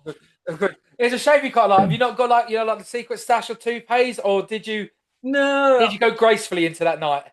Good. It's a shame you can't like. Have you not got like like the secret stash of toupees, or did No, you go gracefully into that night?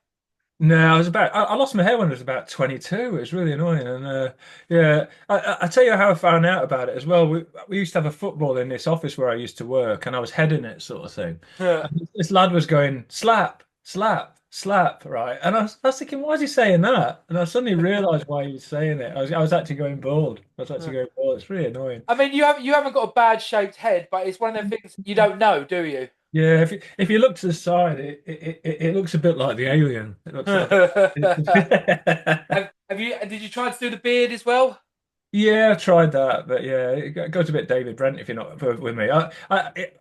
no, I lost my hair when I was about 22. It was really annoying. And yeah, I tell you how I found out about it as well. We used to have a football in this office where I used to work, and I was heading it sort of thing. Yeah. And this lad was going slap, slap, slap, right? And I was thinking, why is he saying that? And I suddenly realized why he was saying it. I was actually going bald. I was actually going bald. It's really annoying. I mean, you haven't got a bad shaped head, but it's one of them things you don't know, do you? Yeah, if you look to the side, it looks a bit like the alien. It looks like. Did you try to do the beard as well? Yeah, I tried that, but yeah, it goes a bit David Brent if you're not with me.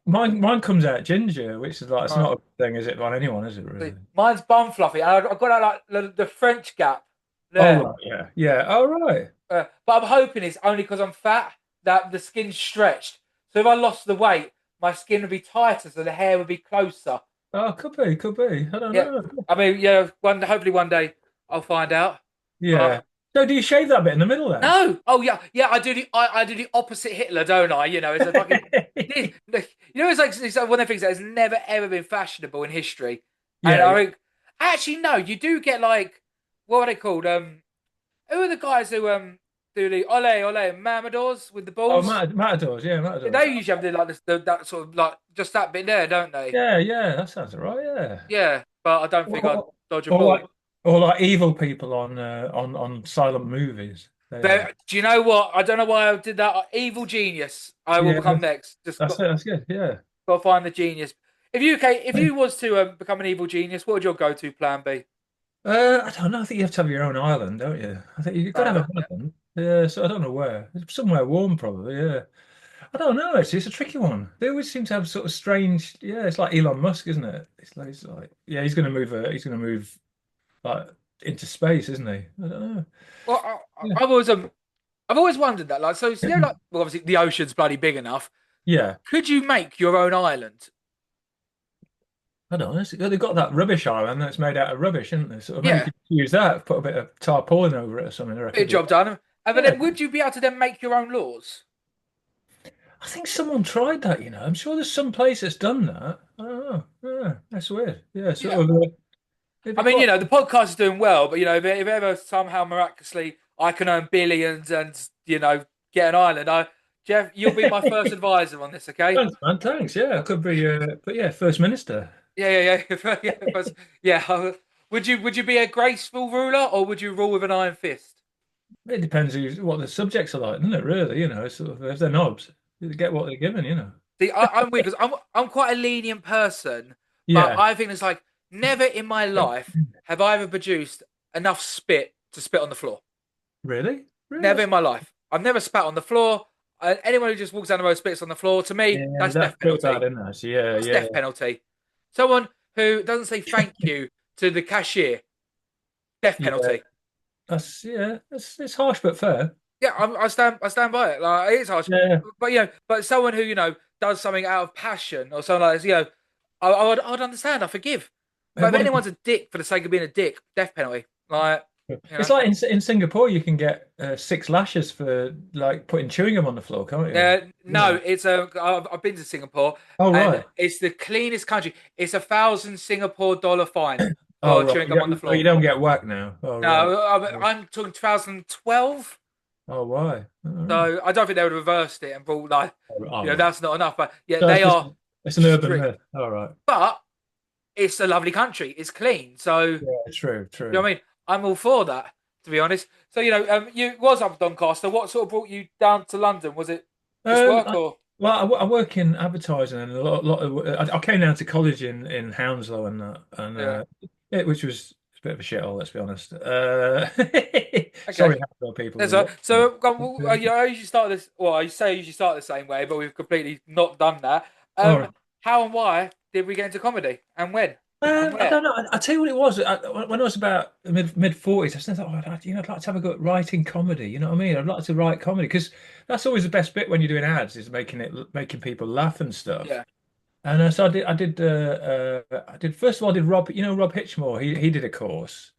Mine comes out ginger, which is like it's Uh, not a thing, is it, on anyone, is it See, really? mine's bum fluffy, and I've got like the French gap Oh there. right, yeah, yeah. Oh right. But I'm hoping it's only because I'm fat that the skin's stretched. So if I lost the weight, my skin would be tighter, so the hair would be closer. Oh, could be, could be. I don't Yeah, know. I mean, hopefully one day I'll find out. Yeah. But So do you shave that bit in the middle then? no, oh yeah, yeah, I do the opposite Hitler, don't I? It's a fucking, it's like one of the things that has never ever been fashionable in history. And Yeah, I yeah. think actually no, you do get like what are they called? Who are the guys who do the ole ole mamadors with the Oh, balls? matadors, yeah, matadors. They usually have like that sort of like just that bit there, don't they? Yeah, yeah, that sounds all right. Yeah. Yeah, but I don't think I'd Or, dodge a or like, bullet. or like evil people on silent movies. But do you know what? I don't know why I did that. Evil genius. I will Yeah, become next. Just that's it. That's good. Yeah. got to find the genius. If you was to become an evil genius, what would your go-to plan be? I don't know. I think you have to have your own island, don't you? I think you've got Fair to have enough. an island. Yeah, so I don't know where. Somewhere warm, probably. Yeah. I don't know. Actually, it's a tricky one. They always seem to have sort of strange. Yeah, it's like Elon Musk, isn't it? It's like yeah, he's going to move. He's going to move like into space, isn't he? I don't know. Well, Yeah. I've always wondered that. Like, so like, well, obviously the ocean's bloody big enough. Yeah. Could you make your own island? I don't know. They've got that rubbish island that's made out of rubbish, isn't there? So maybe you Yeah, could use that, put a bit of tarpaulin over it or something. I bit reckon. of job done. But Yeah. then, would you be able to then make your own laws? I think someone tried that, you know. I'm sure there's some place that's done that. I don't know. Yeah, that's weird. Yeah, Yeah. sort of. It'd be I mean, quite. the podcast is doing well, but if ever somehow miraculously I can earn billions and get an island, Geoff, you'll be my first advisor on this, okay? Thanks, man. Thanks. Yeah, I could be. But yeah, First Minister. Yeah, yeah, yeah, yeah. Would you be a graceful ruler or would you rule with an iron fist? It depends what the subjects are like, doesn't it? Really, sort of if they're knobs, they get what they're given. See, I'm weird because I'm quite a lenient person, but Yeah. I think it's like never in my life have I ever produced enough spit to spit on the floor. Really? Really? Never in my life. I've never spat on the floor. Anyone who just walks down the road spits on the floor, to me, Yeah, that's that's death built out penalty. in there. So yeah, That's yeah. death penalty. Someone who doesn't say thank you to the cashier, death Yeah. penalty. It's harsh but fair. Yeah, I stand by it. Like it is harsh, Yeah. but someone who does something out of passion or something like this, I'd understand. I forgive. But if What anyone's a dick for the sake of being a dick, death penalty. Like you It's know, like in Singapore, you can get 6 lashes for like putting chewing gum on the floor, can't you? no, Yeah. it's I've been to Singapore Oh and right. it's the cleanest country. It's 1,000 Singapore dollar fine Oh for right. chewing gum on the You floor. don't get whacked now. Oh right. No, I'm talking 2012. Oh why? Oh, So I don't think they would have reversed it and brought like, all right. that's not enough. But yeah, So they are it's an urban strict. myth. All right. But it's a lovely country. It's clean. So, Yeah, true, what true. I mean? I'm all for that, to be honest. So, you was up at Doncaster. What sort of brought you down to London? Was it just Um, work I, or? well, I work in advertising, and a lot of I came down to college in Hounslow and that, and Yeah. which was a bit of a shithole, let's be honest. Okay. Sorry, Hounslow people. That's all right. So, I usually start this. Well, I say I usually start the same way, but we've completely not done that. All right. How and why did we get into comedy, and when, and I where? don't know. I tell you what it was. When I was about mid 40s, I thought, I'd like to have a go at writing comedy. You know what I mean? I'd like to write comedy because that's always the best bit when you're doing ads is making people laugh and stuff. Yeah. And so I did. First of all, I did Rob. Rob Hitchmore. He did a course.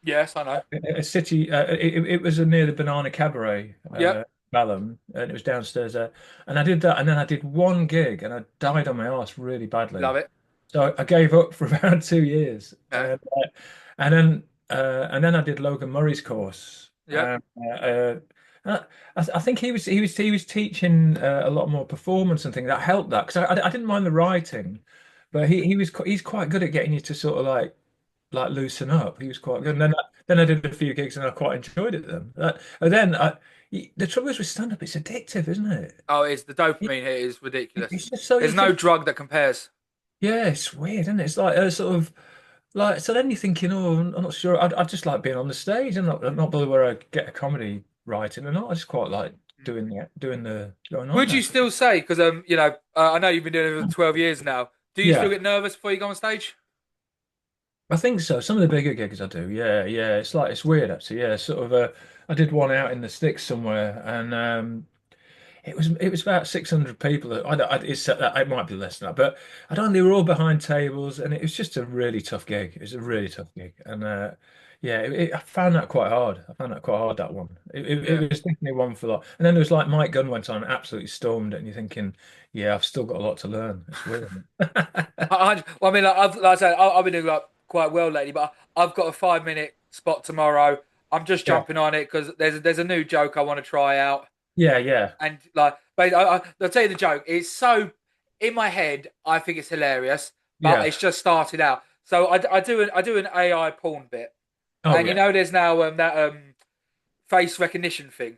Yes, I know. A city. It was near the Banana Cabaret. Yep. Malham, and it was downstairs there. And I did that, and then I did one gig, and I died on my arse really Love badly. it. So I gave up for about 2 years, Yeah. and then and then I did Logan Murray's course. Yeah. I think he was teaching a lot more performance and things that helped that because I didn't mind the writing, but he's quite good at getting you to sort of like loosen up. He was quite good. And then I did a few gigs and I quite enjoyed it then. And then the trouble is with stand up, it's addictive, isn't it? Oh, it's the It- dopamine here is ridiculous. It's just so you There's no think, drug that compares. yeah, it's weird, isn't it? It's like a sort of like so. Then you're thinking, oh, I'm not sure. I just like being on the stage. I'm not bothered where I get a comedy writing or not. I just quite like doing the going on Would you there. still say, because I know you've been doing it for 12 years now. Do you still Yeah, get nervous before you go on stage? I think so. Some of the bigger gigs I do. Yeah, yeah. It's like it's weird actually. Yeah, sort of. I did one out in the sticks somewhere, and it was about 600 people. It might be less than that, but I don't. They were all behind tables, and it was just a really tough gig. It was a really tough gig, and yeah, I found that quite hard. I found that quite hard that one. Yeah. It was definitely one for like. And then there was like Mike Gunn went on, and absolutely stormed it, and you're thinking, yeah, I've still got a lot to learn. It's weird. Well, I mean, like I said, I've been doing like quite well lately, but I've got a 5 minute spot tomorrow. I'm just Yeah, jumping on it because there's a new joke I want to try out, yeah, yeah, and I'll tell you the joke. It's so in my head, I think it's hilarious, but yeah. it's just started out. So I do an AI porn bit, Oh and yeah. there's now that face recognition thing.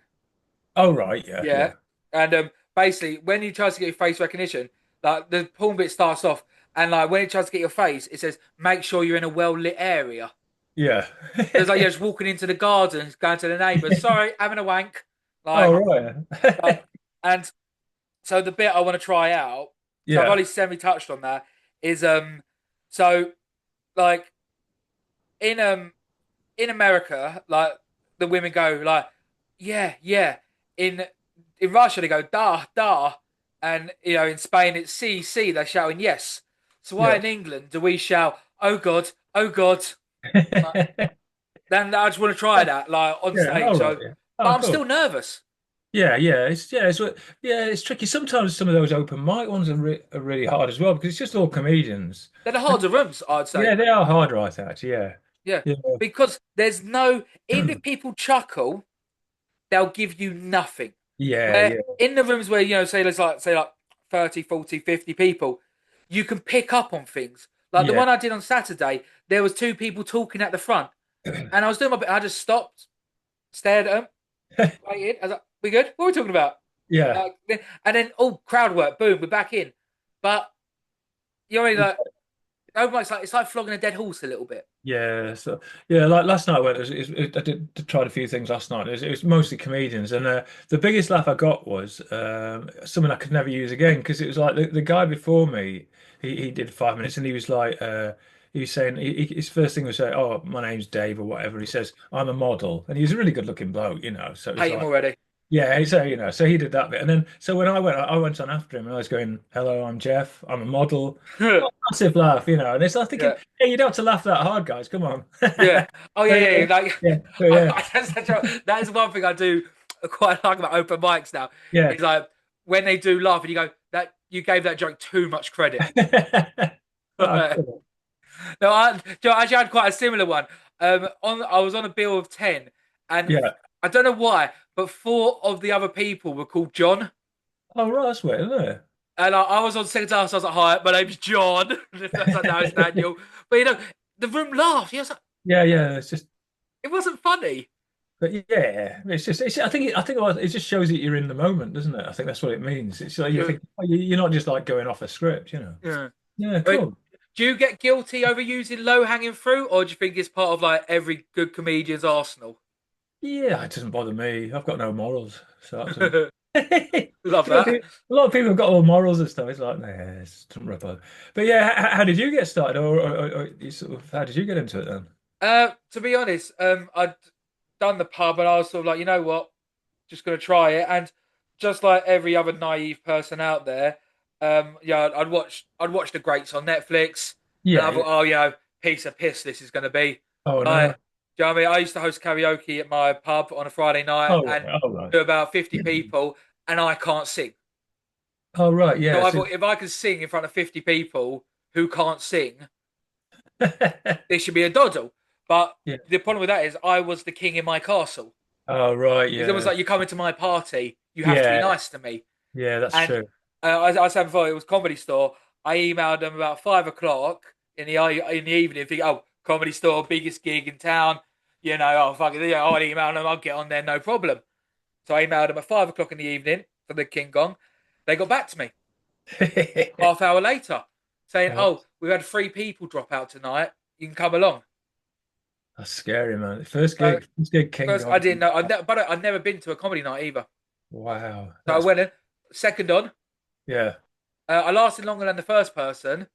Oh right. Yeah, Yeah. yeah, And basically, when you try to get your face recognition, like the porn bit starts off, and like when it tries to get your face, it says, "Make sure you're in a well lit area." yeah. There's like you're just walking into the garden, going to the neighbours. Sorry, having a wank. Oh Like, right. and so the bit I want to try out. So I've Yeah, only semi touched on that. Is so like in in America, like the women go like, yeah, yeah. In Russia they go da da, and in Spain it's see see. They're shouting yes. So why yeah. in England do we shout oh god, oh god? Like, then I just want to try that like on Yeah, stage. all right. So, Yeah. but Oh, I'm cool. still nervous. Yeah, it's tricky. Sometimes some of those open mic ones are really hard as well because it's just all comedians. They're the And harder rooms, I'd say. yeah, they are hard right actually. Yeah, Yeah, yeah, because there's no even if people chuckle, they'll give you nothing. yeah, Where yeah, in the rooms where say there's like say like 30, 40, 50 people, you can pick up on things. Like the yeah. one I did on Saturday, there was two people talking at the front, and I was doing my bit. I just stopped, stared at them, waited. I was like, "We good? What are we talking about?" Yeah. Uh, and then crowd work, boom, we're back in. But you know, what I mean, like open mic's like it's like flogging a dead horse a little bit. Yeah, so yeah, like last night I tried a few things last night. It was mostly comedians, and the biggest laugh I got was something I could never use again because it was like the guy before me. He did 5 minutes, and he was like, he was saying his first thing was say, "Oh, my name's Dave" or whatever. He says, "I'm a model," and he's a really good looking bloke, you know. So it's Hate him like, already. yeah, so so he did that bit, and then so when I went on after him, and I was going, "Hello, I'm Geoff. I'm a model." Yeah, Massive laugh, and it's like thinking, "Hey, you don't have to laugh that hard, guys. Come on." yeah. Oh yeah, So, yeah, yeah. Like, yeah, so, yeah, that is one thing I do quite like about open mics now. yeah. Is like when they do laugh and you go that you gave that joke too much credit. Oh, No, cool. I actually had quite a similar one. I was on a bill of 10, and Yeah. I don't know why, but four of the other people were called John. Oh, right, that's weird, isn't And I was on second task, so I was like, "Hi, my name's John." I was like, "No, it's it? Daniel." But the room laughed. Yes, Yeah, yeah. It's just, it wasn't funny. but yeah, it's just. I think it just shows that you're in the moment, doesn't it? I think that's what it means. It's like you Yeah, think you're not just like going off a script. yeah. Yeah, I mean, cool. do you get guilty over using low hanging fruit, or do you think it's part of like every good comedian's arsenal? Yeah, it doesn't bother me. I've got no morals, so that doesn't. Love A lot of that. people, a lot of people have got all morals and stuff. It's like, nah, it doesn't rub on. But yeah, how did you get started, or you sort of, how did you get into it then? To be honest, I'd done the pub and I was sort of like, you know what, just gonna try it. And just like every other naive person out there, yeah, I'd watch the greats on Netflix, and Yeah, I yeah. thought, oh, piece of piss this is gonna be. Oh Like, no. Do you know what I mean? I used to host karaoke at my pub on a Friday night Oh, and right. Oh, right. do about 50 people, and I can't sing. Oh, right. So Yeah. I So, thought if I can sing in front of 50 people who can't sing, this should be a doddle. But yeah. the problem with that is I was the king in my castle. Oh, right. It's almost Yeah. like you come into my party, you have to be Yeah. nice to me. Yeah. That's And true. I said before, it was Comedy Store. I emailed them about 5 o'clock in the evening, thinking, oh, Comedy Store, biggest gig in town. You know, oh, fuck it, yeah, I'll email them, I'll get on there, no problem. So I emailed them at 5 o'clock in the evening for the King Gong. They got back to me half hour later saying, Oh, oh, we've had 3 people drop out tonight. You can come along. that's scary, man. So First gig, King first, I Kong. didn't know, I'd never been to a comedy night either. Wow. So I That's went in, second on. yeah. I lasted longer than the first person. And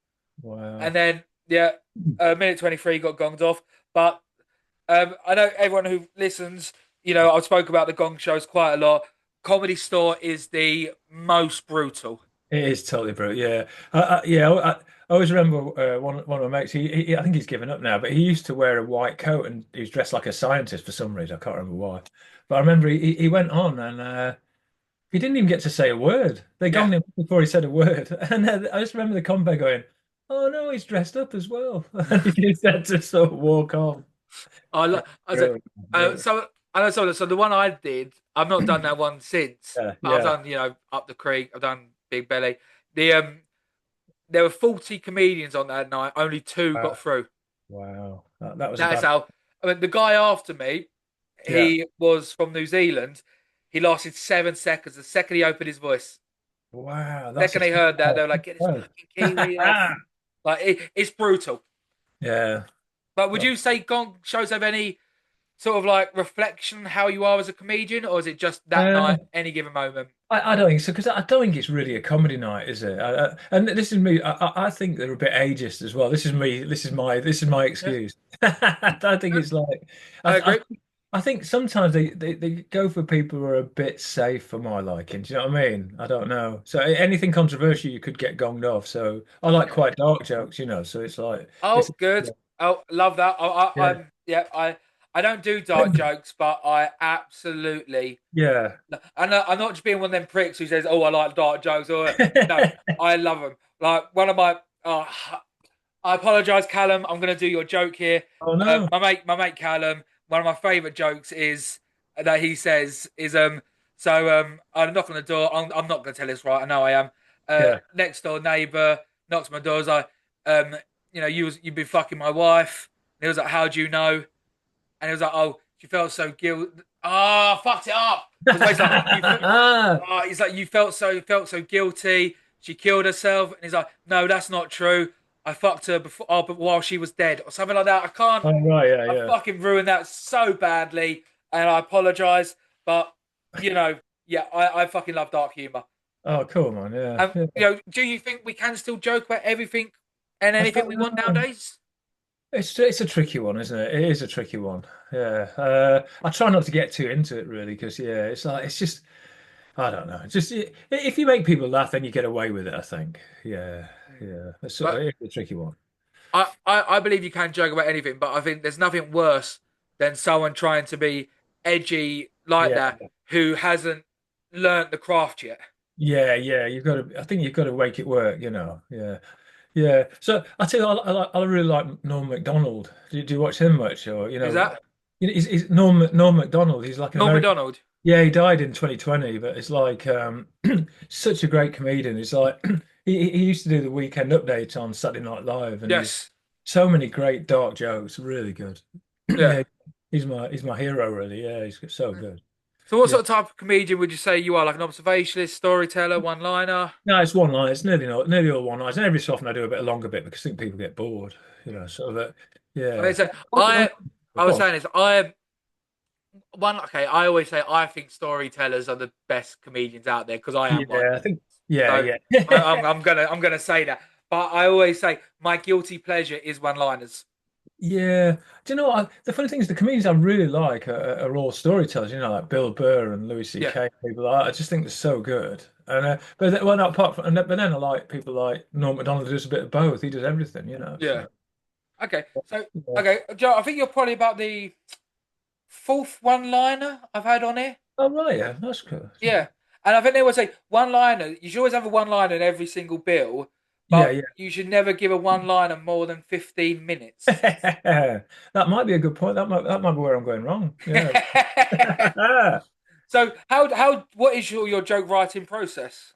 Wow. then, yeah, minute 23 got gonged off. But I know everyone who listens, I've spoke about the gong shows quite a lot. Comedy Store is the most brutal. It is totally brutal. Yeah, yeah. I always remember one of my mates. I think he's given up now, but he used to wear a white coat and he was dressed like a scientist for some reason. I can't remember why, but I remember he went on and he didn't even get to say a word. They Yeah. gonged him before he said a word, and I just remember the compere going, "Oh no, he's dressed up as well," and he just had to sort of walk on. I said, Brilliant, brilliant. so I know so the one I did, I've not done that one since. Yeah, But I've yeah. done, Up the Creek, I've done Big Belly. The There were 40 comedians on that night, only two got Wow, through. wow. That was a That's bad. how. I mean, the guy after me, Yeah. he was from New Zealand. He lasted 7 seconds. The second he opened his voice, Wow, that's a second they tough heard that, they crowd. were like, "Get this fucking Kiwi off!" Wow. Like it's brutal. Yeah. But would you say Gong shows have any sort of like reflection how you are as a comedian, or is it just that Uh, night, any given moment? I don't think so because I don't think it's really a comedy night, is it? And this is me. I think they're a bit ageist as well. This is me. This is my Yeah, excuse. I don't think it's like. I I agree. I think sometimes they go for people who are a bit safe for my liking. Do you know what I mean? I don't know. So anything controversial, you could get gonged off. So I like Yeah. quite dark jokes, So it's like it's Oh, good. Oh, love that. yeah, I'm yeah. I don't do dark jokes, but I absolutely. yeah. And I'm not just being one of them pricks who says, "Oh, I like dark jokes." Or no, I love them. Like one of my. I apologise, Callum. I'm going to do your joke here. Oh no. My mate Callum. One of my favourite jokes is that he says is I knock on the door. I'm not going to tell this right. I know I am. Yeah. Next door neighbour knocks on my door. I was like, you've been fucking my wife. And he was like, how do you know? And he was like, oh, she felt so guilty. Ah, oh, fucked it up. Because basically, he's like, you felt so guilty. She killed herself, and he's like, no, that's not true. I fucked her before, but while she was dead, or something like that. I can't. Oh right, yeah, I yeah. fucking ruined that so badly, and I apologize. But you know, yeah, I fucking love dark humor. Oh, cool, man. Yeah, yeah. Do you think we can still joke about everything and I anything don't we want know. nowadays? It's a tricky one, isn't it? It is a tricky one. Yeah. I try not to get too into it really because yeah, it's just I don't know. It's just if you make people laugh, then you get away with it. I think. Yeah, yeah. But It's a tricky one. I believe you can joke about anything, but I think there's nothing worse than someone trying to be edgy like Yeah, that who hasn't learnt the craft yet. yeah, yeah. You've got to. I think you've got to make it work. Yeah, yeah. So I tell you, I really like Norm Macdonald. Do you watch him much, or Is that he's Norm Macdonald. He's like an Norm American. Macdonald? Yeah, he died in 2020, but it's like such a great comedian. It's like he used to do the weekend update on Saturday Night Live, and he's Yes. so many great dark jokes, really good. Yeah. Yeah, he's my hero, really. Yeah, he's so good. So, what Yeah, sort of type of comedian would you say you are? Like an observationalist, storyteller, one-liner? no, it's one line. It's nearly all one lines, and every so often I do a bit of longer bit because I think people get bored. Sort of that. I mean, Yeah. so Oh, I go was on. saying this. I one okay. I always say I think storytellers are the best comedians out there because I am one. Yeah, I think. Yeah, So yeah. I'm gonna say that. But I always say my guilty pleasure is one-liners. Yeah. Do you know what? The funny thing is, the comedians I really like are all storytellers. Like Bill Burr and Louis Yeah, C.K. People I just think they're so good. And well, not apart from, but then I like people like Norm Macdonald who does a bit of both. He does everything. yeah. So Okay, so Yeah. okay, Joe, I think you're probably about the fourth one-liner I've had on here. Oh right, yeah, that's cool. Yeah, and I think they would say one-liner. You should always have a one-liner in every single bill, Yeah, but yeah. you should never give a one-liner more than 15 minutes. That might be a good point. That might be where I'm going wrong. Yeah. So how what is your joke writing process?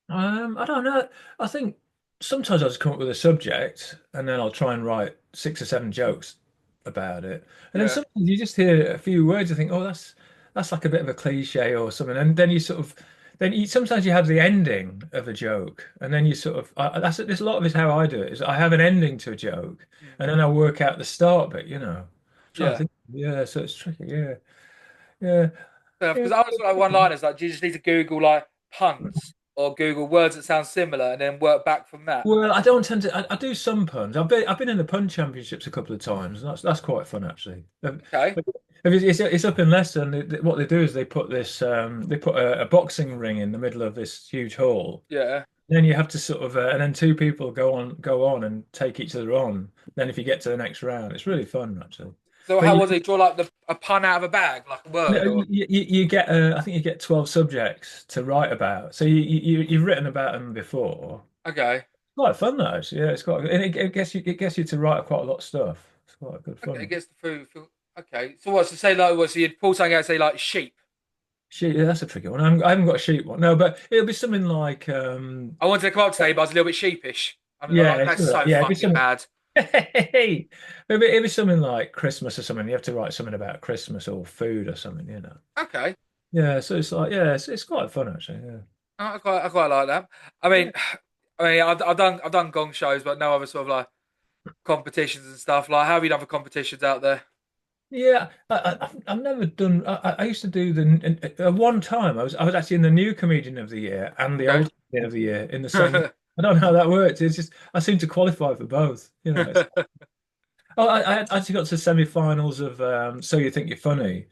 I don't know. I think sometimes I'll just come up with a subject and then I'll try and write 6 or 7 jokes about it. And then Yeah. sometimes you just hear a few words and think, oh, that's like a bit of a cliche or something. And then you sort of then you sometimes you have the ending of a joke, and then you sort of there's a lot of it how I do it is I have an ending to a joke, Mm. and then I work out the start bit. Trying to Yeah. think. Yeah, so it's tricky. Yeah, yeah, yeah. Because I was like one-liners, like, do you just need to Google like puns or Google words that sound similar and then work back from that? Well, I don't tend to. I do some puns. I've been in the pun championships a couple of times, and that's quite fun actually. Okay. It's up in Leicester, and what they do is they put a boxing ring in the middle of this huge hall. Yeah. Then you have to sort of and then two people go on and take each other on. Then if you get to the next round, it's really fun actually. So But how was it? Draw like a pun out of a bag, like a no, word, or you get I think you get 12 subjects to write about. So you've written about them before. okay, Quite fun though. Yeah, it's quite, and it gets you to write quite a lot of stuff. It's quite good okay, it fun. gets the food. Okay, so what's to say like what? So you'd pull something out, say like sheep. Sheep, yeah, that's a tricky one. I haven't got a sheep one. No, but it'll be something like I wanted to come up today, but I was a little bit sheepish. I'm yeah, like, that's so yeah, it'll be fucking something. bad. Maybe it'll be something like Christmas or something. You have to write something about Christmas or food or something. Okay, Yeah, so it's like yeah, it's quite fun actually. Yeah. I quite like that. I mean, I've done gong shows, but no other sort of like competitions and stuff. Like, how have you done for competitions out there? Yeah, I've never done. I used to do one time. I was actually in the new comedian of the year and the Okay. old comedian of the year in the same year. I don't know how that works. It's just I seem to qualify for both. Oh, I actually got to semi-finals of So You Think You're Funny.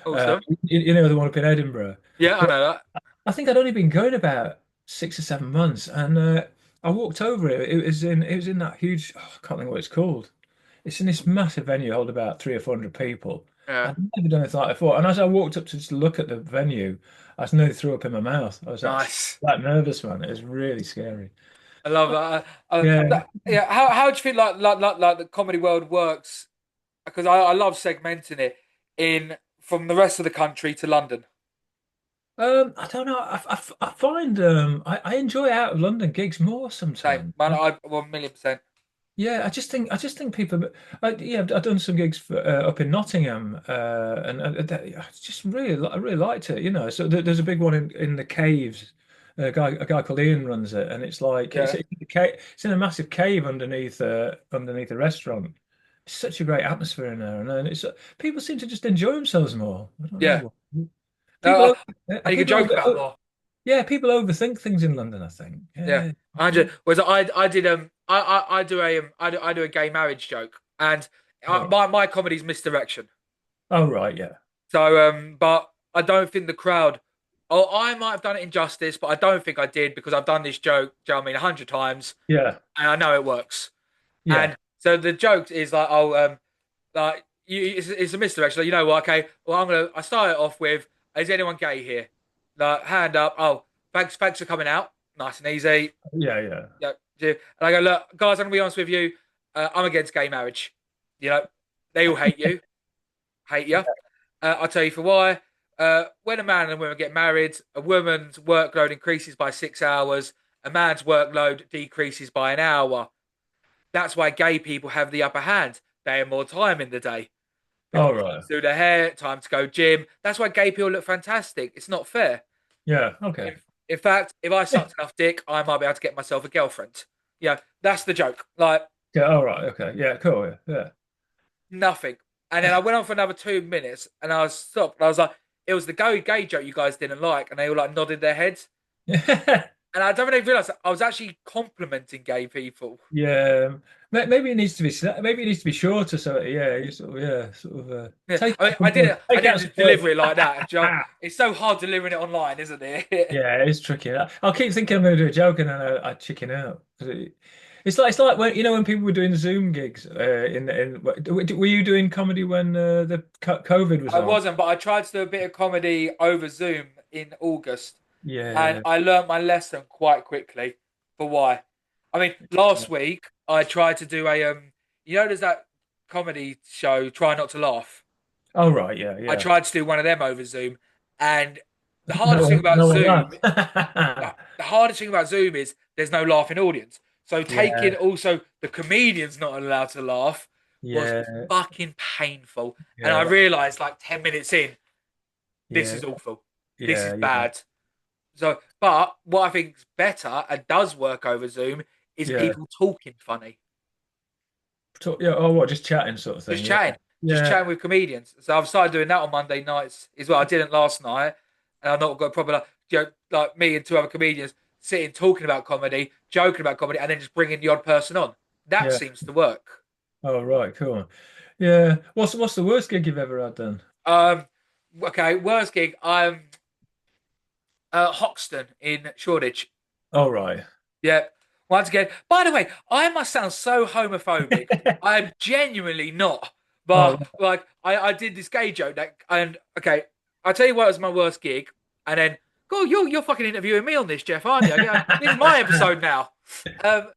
Awesome. The one up in Edinburgh. Yeah, I But know that. I think I'd only been going about 6 or 7 months, and I walked over it. It was in that huge. Oh, I can't think what it's called. It's in this massive venue, hold about 300 or 400 people. Yeah. I'd never done anything like that before. And as I walked up to just look at the venue, I just nearly threw up in my mouth. I was Nice. that nervous, man. It was really scary. I love that. Yeah. Yeah. How do you feel like the comedy world works? Because I love segmenting it in from the rest of the country to London. I don't know. I find I enjoy out of London gigs more Same, sometimes. man. I 1,000,000%. Yeah, I just think people. Yeah, I've done some gigs up in Nottingham, and I just I really liked it. So there's a big one in the caves. A guy called Ian runs it, and it's like Yeah. it's in a massive cave underneath a restaurant. It's such a great atmosphere in there, and then it's people seem to just enjoy themselves more. I don't Yeah. know. People Uh, over, and you can people joke over, about more. yeah, people overthink things in London, I think. Yeah. Yeah. 100. Whereas I did I do a gay marriage joke, and Oh, my comedy's misdirection. oh right, yeah. So but I don't think the crowd. Oh, I might have done it injustice, but I don't think I did because I've done this joke. Do you know what I mean 100 times, Yeah. and I know it works. Yeah. And so the joke is like, oh, like it's a misdirection. Like, you know what? Okay, well, I start it off with, is anyone gay here? Like, hand up. Oh, thanks for coming out. Nice and easy. Yeah, yeah. Yeah. And I go, look, guys, I'm gonna be honest with you. I'm against gay marriage. You know, they all hate you. I'll tell you for why. When a man and a woman get married, a woman's workload increases by 6 hours. A man's workload decreases by an hour. That's why gay people have the upper hand. They have more time in the day. They've All got time right. to do their hair, time to go gym. That's why gay people look fantastic. It's not fair. Yeah, okay. In fact, if I sucked enough dick, I might be able to get myself a girlfriend. Yeah, that's the joke. Like, Yeah, all right, okay. Yeah, cool. Yeah. nothing. And then I went on for another 2 minutes and I was stopped. And I was like, it was the gay joke you guys didn't like. And they all like nodded their heads. Yeah. And I don't really realize that I was actually complimenting gay people. Yeah. Maybe it needs to be shorter, so yeah, you sort of Yeah, take I mean, out some points. I Take out didn't some just deliver points. it like that. Do you know? It's so hard delivering it online, isn't it? Yeah, it's tricky. I'll keep thinking I'm going to do a joke and then I chicken out. it's like when when people were doing Zoom gigs were you doing comedy when the COVID was I on? wasn't, but I tried to do a bit of comedy over Zoom in August, and Yeah. I learnt my lesson quite quickly for why. I mean, last week I tried to do there's that comedy show, Try Not to Laugh. Oh right, yeah, I yeah. tried to do one of them over Zoom, and the No hardest thing one, about no one Zoom, laughed. the hardest thing about Zoom is there's no laughing audience. So taking Yeah, also the comedians not allowed to laugh was yeah, fucking painful. And I yeah, realized like 10 minutes in, this yeah, is awful. This is yeah, yeah, bad. So, but what I think is better and does work over Zoom is yeah. people talking funny, Yeah. Oh, what? Just chatting, sort of just thing. Yeah, just yeah, chatting with comedians. So I've started doing that on Monday nights as well. I didn't last night, and I've not got a proper like me and two other comedians sitting talking about comedy, joking about comedy, and then just bringing the odd person on. That yeah. seems to work. Oh, right, cool. Yeah. What's the worst gig you've ever had then? Um, okay, worst gig. I'm Hoxton in Shoreditch. Oh, right. Yeah. Once again, by the way, I must sound so homophobic. I'm genuinely not. Oh, But like, I did this gay joke that, and okay, I'll tell you what was my worst gig, and then go, you're fucking interviewing me on this, Geoff, aren't you? Yeah, this is my episode now. Um,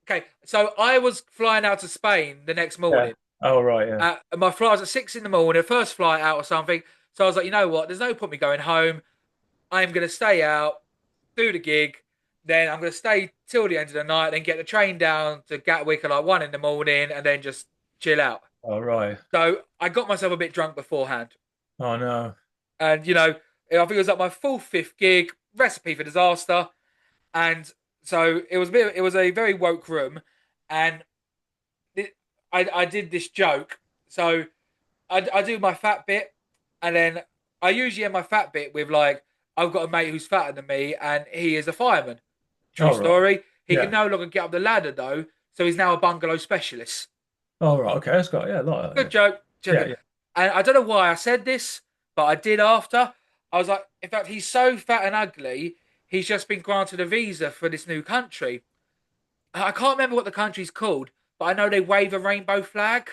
okay, so I was flying out to Spain the next yeah. morning. Oh, right, yeah. And my flight was at 6 in the morning, first flight out or something. So I was like, you know what? There's no point me going home. I'm gonna stay out, do the gig, then I'm gonna stay till the end of the night, then get the train down to Gatwick at like 1 in the morning, and then just chill out. Oh, right. So I got myself a bit drunk beforehand, Oh, no. and I think it was like my full fifth gig, recipe for disaster, and so it was a very woke room, and I did this joke. So I do my fat bit, and then I usually end my fat bit with like, I've got a mate who's fatter than me, and he is a fireman. True Oh, right. story. He can Yeah. no longer get up the ladder though, so he's now a bungalow specialist. Oh, right. Okay. That's got, yeah, a lot of Good that. joke. Check Yeah. it. Yeah. And I don't know why I said this, but I did after. I was like, in fact, he's so fat and ugly, he's just been granted a visa for this new country. I can't remember what the country's called, but I know they wave a rainbow flag,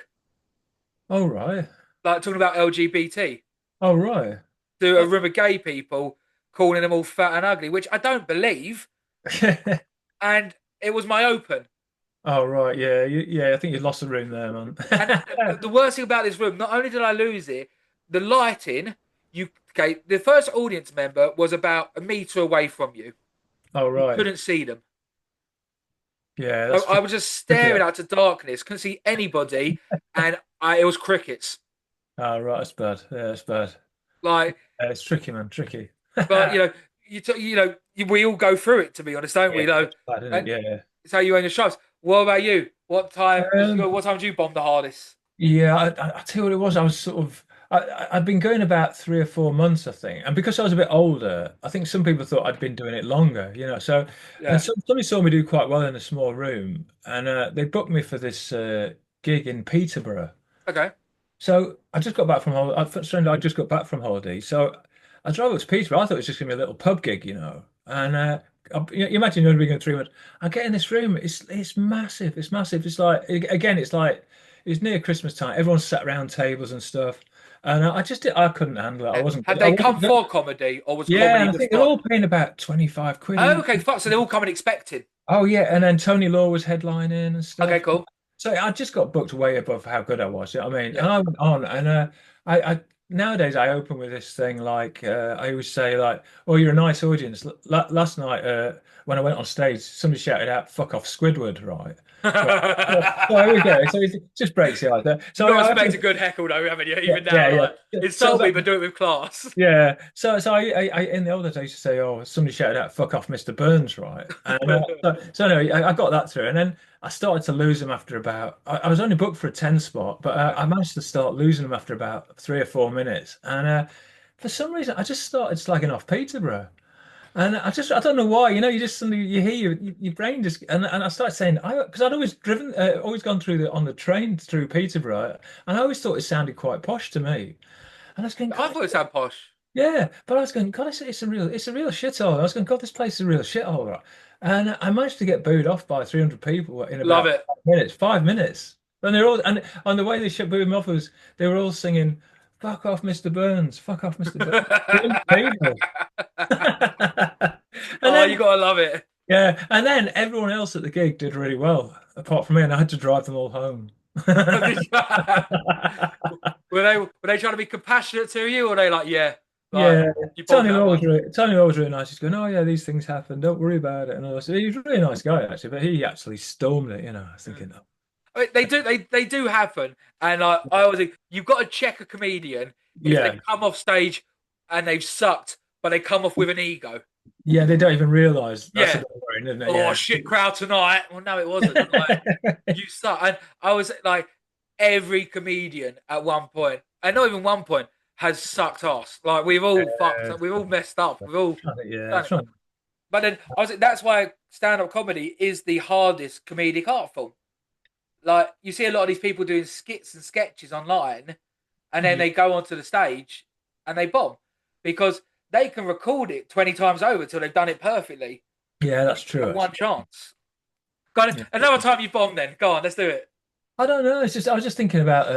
Oh, right. like talking about LGBT. Oh, right. To a room of gay people, calling them all fat and ugly, which I don't believe. And it was my open. Oh, right. Yeah. Yeah. I think you lost the room there, man. And the worst thing about this room, not only did I lose it, the lighting. The first audience member was about a meter away from you. Oh, You right. couldn't see them. Yeah. So That's I was just tricky. staring out to darkness, couldn't see anybody, and it was crickets. Oh, right. That's bad. Yeah, that's bad. Like, It's tricky, man. Tricky. but Yeah, we all go through it, to be honest, don't we? it's bad, isn't it? And Yeah. it's how you own your shops. What about you? What time was Um, what time did you bomb the hardest? yeah, I tell you what it was. I was sort of, I'd been going about 3 or 4 months, I think. And because I was a bit older, I think some people thought I'd been doing it longer. So, and Yeah. somebody saw me do quite well in a small room, and they booked me for this gig in Peterborough. Okay. So I just got back from holiday. I just got back from holiday. So I drove up to Peterborough. I thought it was just gonna be a little pub gig. And you imagine you're only going 3 months. I get in this room. It's massive. It's massive. It's like again. It's like it's near Christmas time. Everyone's sat around tables and stuff. And I couldn't handle it. I Yeah. wasn't Had good. I they wasn't come good. for comedy, or was Yeah, comedy and I the think they're fun? all paying about 25 quid Oh, each. okay, fuck. So they're all coming expected. Oh yeah, and then Tony Law was headlining and Okay, stuff. cool. So I just got booked way above how good I was. You know what I mean? Yeah. And I went on, and I nowadays I open with this thing like I always say like, "Oh, you're a nice audience." Last night when I went on stage, somebody shouted out, "Fuck off, Squidward!" Right? So, so here we go. So it just breaks the ice. So You've got to I respect a good heckle, though, haven't you? yeah, Even now, yeah, like yeah. So insult me, that but do it with class. yeah, so I in the old days I used to say, "Oh, somebody shouted out, fuck off, Mr. Burns," right? And so anyway, I got that through, and then I started to lose them after about. I was only booked for a 10 spot, but Yeah. I managed to start losing them after about 3 or 4 minutes, and for some reason I just started slagging off Peterborough, and I don't know why. You just suddenly you hear your brain just and I started saying because I'd always driven, always gone through on the train through Peterborough, and I always thought it sounded quite posh to me. And I was going, I God, thought it sounded posh. yeah, but I was going, God, it's a real shithole. I was going, God, this place is a real shithole, right? And I managed to get booed off by 300 people in Love about it. 5 minutes. 5 minutes. And they're all and the way they should boo him off was they were all singing, "Fuck off, Mr. Burns! Fuck off, Mr. Burns!" 300 people. And Oh, you then gotta love it. yeah, and then everyone else at the gig did really well, apart from me, and I had to drive them all home. Were they trying to be compassionate to you, or were they like, yeah, like Yeah, you bombed that one? Tony was really nice. He's going, "Oh yeah, these things happen. Don't worry about it." And I said, "He's a really nice guy actually, but he actually stormed it." I was thinking, "Oh, I mean, they do happen, and I always think you've got to check a comedian if they yeah, come off stage and they've sucked, but they come off with an ego. yeah." They don't even realize that's a Yeah. bit worrying, isn't Oh it? shit, crowd tonight. Well, no, it wasn't. Like Yeah, you suck, and I was like, every comedian at one point, and not even one point, has sucked ass. Like we've all fucked up, we've all messed up, we've all yeah. done it. But then I was that's why stand-up comedy is the hardest comedic art form. Like you see a lot of these people doing skits and sketches online, and then Yeah, they go onto the stage and they bomb because they can record it 20 times over till they've done it perfectly yeah, that's true. at one Actually. chance. Go on, Yeah. another time you bomb then. Go on, let's do it. I don't know. It's just I was just thinking about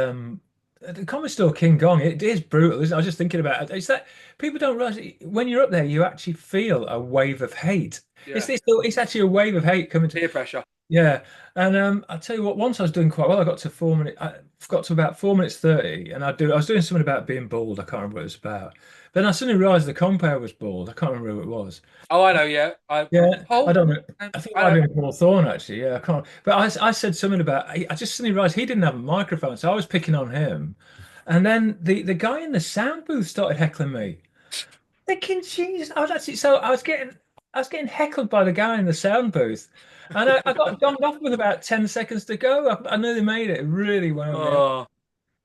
the Comedy Store King Gong. It is brutal, isn't it? I was just thinking about it. It's that people don't realize when you're up there, you actually feel a wave of hate. Yeah. It's actually a wave of hate coming to Peer pressure. yeah. And I'll tell you what. Once I was doing quite well. I got to 4 minutes. I got to about 4 minutes 30, and I was doing something about being bald. I can't remember what it was about. Then I suddenly realised the compere was bald. I can't remember who it was. Oh, I know. Yeah. Yeah, I Paul. don't know. I think it I might know. have been Paul Thorne actually. Yeah, I can't. But I said something about. I just suddenly realised he didn't have a microphone, so I was picking on him. And then the guy in the sound booth started heckling me. Thinking, Jesus, I was actually so I was getting heckled by the guy in the sound booth, and I got gonged off with about 10 seconds to go. I nearly made it. It really wound me up. Oh,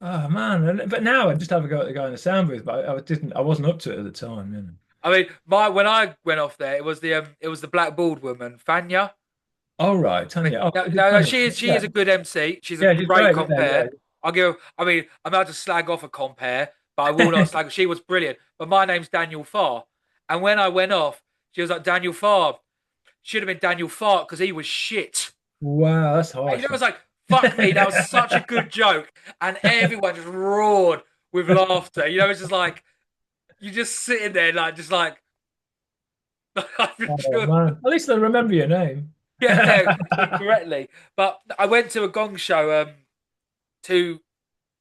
Oh man! But now I just have a go at the guy in the sound booth, but I didn't. I wasn't up to it at the time. I mean, my when I went off there, it was the black bald woman, Fanya. All right, I mean, Tanya. Oh, no, is it no, no, Tanya? she is Yeah, a good MC. She's a yeah, she's great great. Yeah, compare. I'll give. I mean, I'm about to slag off a compare, but I will not slag. She was brilliant. But my name's Daniel Farr, and when I went off, she was like Daniel Farr. Should have been Daniel Farr because he was shit. Wow, that's And, harsh. I was like, fuck me, that was such a good joke, and everyone just roared with laughter. It's just like you're just sitting there, like just like Oh man, at least I remember your name. yeah, correctly. But I went to a gong show two,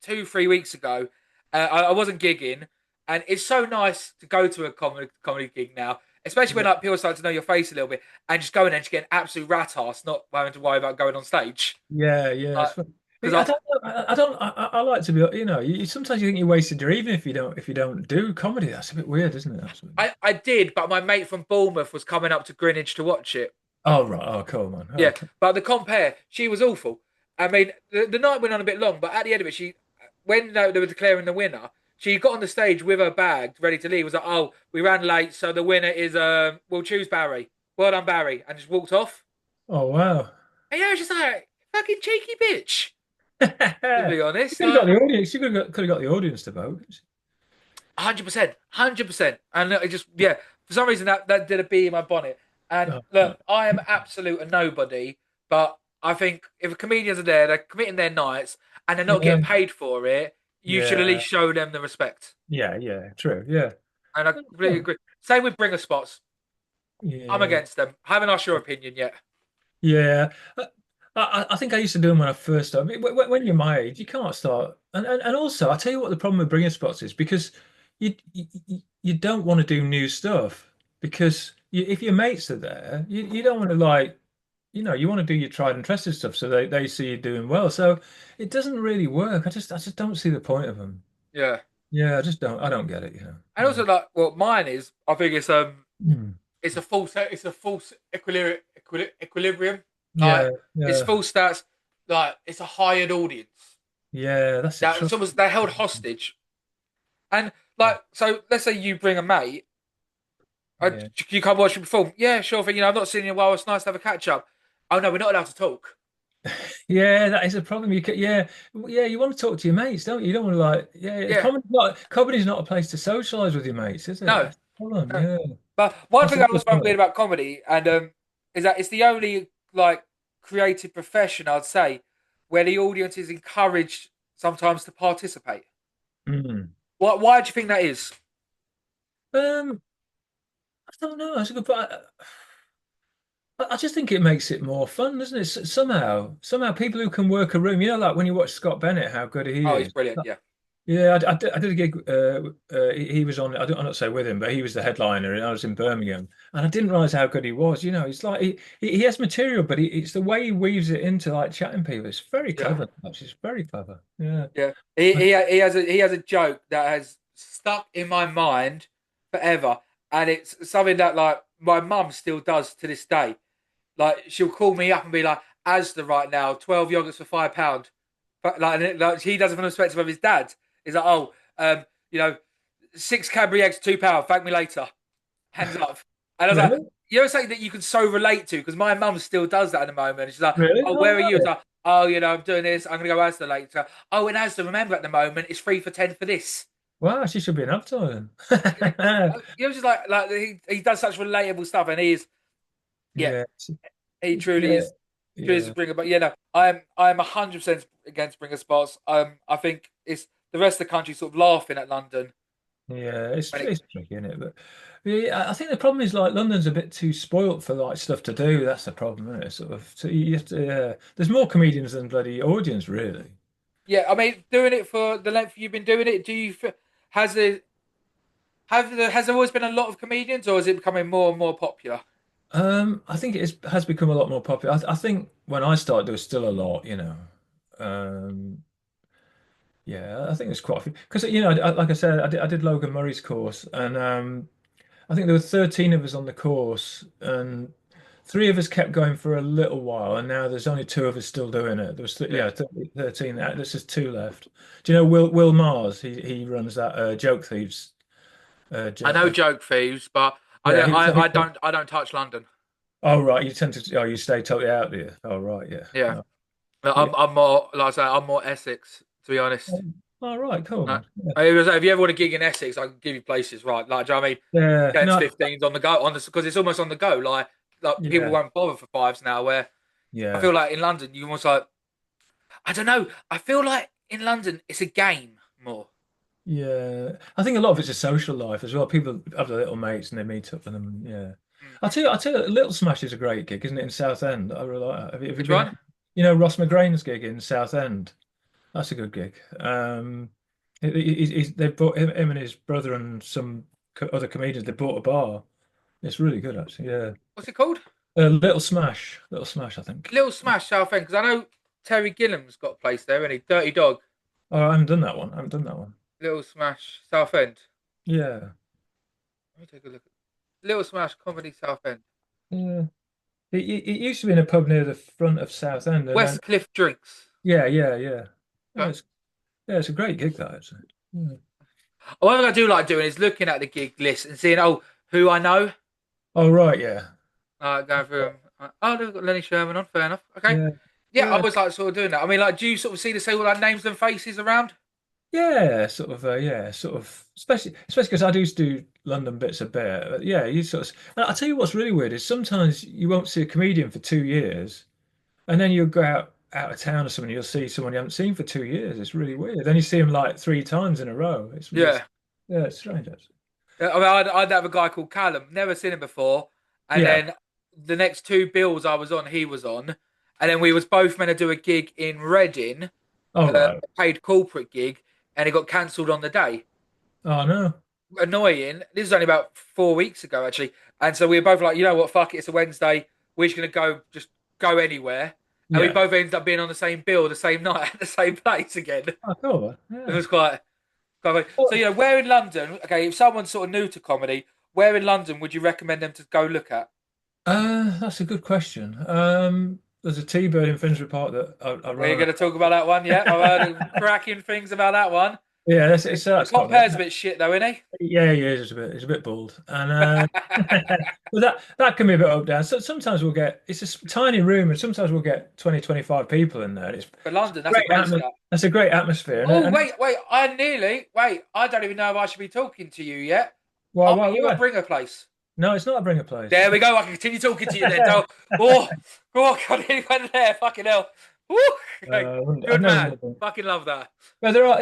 3 weeks ago. I wasn't gigging, and it's so nice to go to a comedy gig now, especially when Yeah, like people start to know your face a little bit, and just go in and just get an absolute rat ass, not having to worry about going on stage. yeah. It's fun. Because I don't know. I don't. I like to be. Sometimes you think you wasted your even if you don't do comedy. That's a bit weird, isn't it? Absolutely. I did, but my mate from Bournemouth was coming up to Greenwich to watch it. Oh right. Oh cool, man. Oh, Yeah, okay. but the compare, she was awful. I mean, the night went on a bit long, but at the end of it, when they were declaring the winner, she got on the stage with her bag, ready to leave. Was like, "Oh, we ran late, so the winner is we'll choose Barry. Well done, Barry," and just walked off. Oh wow. And yeah, I was just like, "Fucking cheeky bitch," You to be honest. could have got the audience. You could have got the audience to vote. 100%, 100%. And look, it just yeah, for some reason that did a bee in my bonnet. And Oh, look, I am absolute a nobody, but I think if comedians are there, they're committing their nights and they're not yeah. getting paid for it, you should at Yeah. least show them the respect. Yeah. True. Yeah. And I completely agree. Same with bringer spots. I'm Yeah. against them. Haven't asked your opinion yet. Yeah, I think I used to do them when I first started. When you're my age, you can't start. And also, I'll tell you what the problem with bringer spots is because you don't want to do new stuff because if your mates are there, you don't want to you want to do your tried and trusted stuff so they see you doing well. So it doesn't really work. I just don't see the point of them. Yeah. Yeah, I don't get it. And also like well mine is I think Hmm. it's a false equilibrium. Like Yeah, it's yeah, false stats like it's a hired audience. yeah. That's it. That someone's they're held hostage. And like, so let's say you bring a mate, Yeah. you come watch me perform. Yeah, sure thing. I've not seen you in a while. It's nice to have a catch up. Oh no, we're not allowed to talk. Yeah, that is a problem. Yeah, you want to talk to your mates, don't you? You don't want to yeah. Yeah, Comedy's not a place to socialize with your mates, is it? no, That's the problem. no. Yeah, But one that's thing I was another found weird point. about comedy, and is that it's the only like creative profession I'd say where the audience is encouraged sometimes to participate. Mm. Why do you think that is? Um, I don't know. That's a good point. I just think it makes it more fun, doesn't it? Somehow, people who can work a room, like when you watch Scott Bennett, how good he Oh, he's is. brilliant. Yeah, Yeah, I did a gig. He was on. I'm not say with him, but he was the headliner, and I was in Birmingham, and I didn't realize how good he was. He's like he has material, but it's the way he weaves it into like chatting people. It's very yeah, clever. Actually, it's very clever. Yeah. yeah. I- He has a joke that has stuck in my mind forever, and it's something that like my mum still does to this day. Like she'll call me up and be like, "Asda right now, 12 yogurts for £5." But like he does it from the perspective of his dad. He's like, "Oh, you know, 6 Cadbury eggs, £2. Thank me later." Hands up. And I was like, Really? you know, something that you can so relate to because my mum still does that at the moment. She's like, Really? "Oh, Oh where are you?" It's right. like, "Oh, I'm doing this. I'm gonna go Asda later." "Oh, and Asda, remember at the moment it's 3 for 10 for this." Wow, she should be an advertising. Just like he does such relatable stuff, and he is, yeah, Yeah. he truly Yeah. is. Chooses Yeah. to bring it, but yeah, no, I'm 100% against Bringer Spots. I think it's the rest of the country sort of laughing at London Yeah, when it. it's tricky, isn't it? But yeah, I think the problem is like London's a bit too spoilt for like stuff to do. That's the problem, isn't it? Sort of. So you have to. There's more comedians than bloody audience, really. Yeah, I mean, doing it for the length you've been doing it, do you has it has there always been a lot of comedians, or is it becoming more and more popular? I think has become a lot more popular. I think when I started, there was still a lot, Yeah, I think there's quite a few because like I said, I did Logan Murray's course, and I think there were 13 of us on the course, and three of us kept going for a little while, and now there's only two of us still doing it. There was Yeah, 13. There's just two left. Do you know Will Mars? He runs that Joke Thieves. I know Joke. joke thieves, but Yeah, I don't touch London. oh right, you tend to you stay totally out, do you? Oh right, yeah. Yeah, Oh, yeah. I'm more like I say, I'm more Essex to be honest. Oh right, cool No. man. Yeah, If you ever want a gig in Essex, I can give you places, right? Like, do you know what I mean? yeah. 10s, No, 15s on the go, on because it's almost on the go. Like people yeah, won't bother for fives now. Where I yeah. feel like in London, you almost like I don't know. I feel like in London, it's a game more. Yeah, I think a lot of it's a social life as well. People have their little mates and they meet up and them. Yeah, Mm. I'll tell you, Little Smash is a great gig, isn't it? In Southend, I really like that. Have you Which been? one? Ross McGrain's gig in Southend. That's a good gig. They bought him and his brother and some other comedians. They bought a bar. It's really good, actually. Yeah, What's it called? Little Smash, I think. Little Smash Southend. Because I know Terry Gilliam's got a place there, and he Dirty Dog. Oh, I haven't done that one. I haven't done that one. Little Smash Southend. Yeah, Let me take a look. Little Smash Comedy Southend. yeah. It used to be in a pub near the front of Southend, and then West Cliff Drinks. yeah. Oh, Okay. it's a great gig, that actually. Yeah. What I do like doing is looking at the gig list and seeing, oh, who I know. Oh right, yeah, Going through them. Oh, they've got Lenny Sherman on. Fair enough. Okay. yeah, Yeah, I yeah, always like sort of doing that. I mean, like, do you sort of see the same like names and faces around? yeah. Sort of. Especially because I do London bits a bit. But yeah, you sort of. And I tell you what's really weird is sometimes you won't see a comedian for 2 years, and then you'll go out of town or something, you'll see someone you haven't seen for 2 years. It's really weird. Then you see them like three times in a row. It's Yeah. yeah, it's strange actually. I mean, I'd have a guy called Callum. Never seen him before. And Yeah. then the next two bills I was on, he was on. And then we was both meant to do a gig in Reading, All a right. paid corporate gig, and it got cancelled on the day. Oh no. Annoying. This was only about 4 weeks ago, actually. And so we were both like, you know what, fuck it, it's a Wednesday. We're just gonna just go anywhere. And we Yeah. both ended up being on the same bill the same night at the same place again. Oh, cool. It Yeah. was quite funny. So where in London? Okay, if someone's sort of new to comedy, where in London would you recommend them to go look at? That's a good question. There's a T-bird in Finsbury Park that I We're run. going to talk about that one. Yeah, I've heard cracking things about that one. Yeah, The that's quite compere's a good. bit shit though, isn't Yeah, he is. It's a bit bald, and he? but that can be a bit up down. So sometimes we'll get it's a tiny room, and sometimes we'll get 20, 25 people in there. For London, that's a great start. That's a great atmosphere, Oh and wait! I don't even know if I should be talking to you yet. why Are why you a why? bringer place? No, it's not a bringer place. There we go. I can continue talking to you then. So, oh, oh, God, he went there. Fucking hell. Woo! Okay, I've good never man. done. Fucking love that. Well, there are,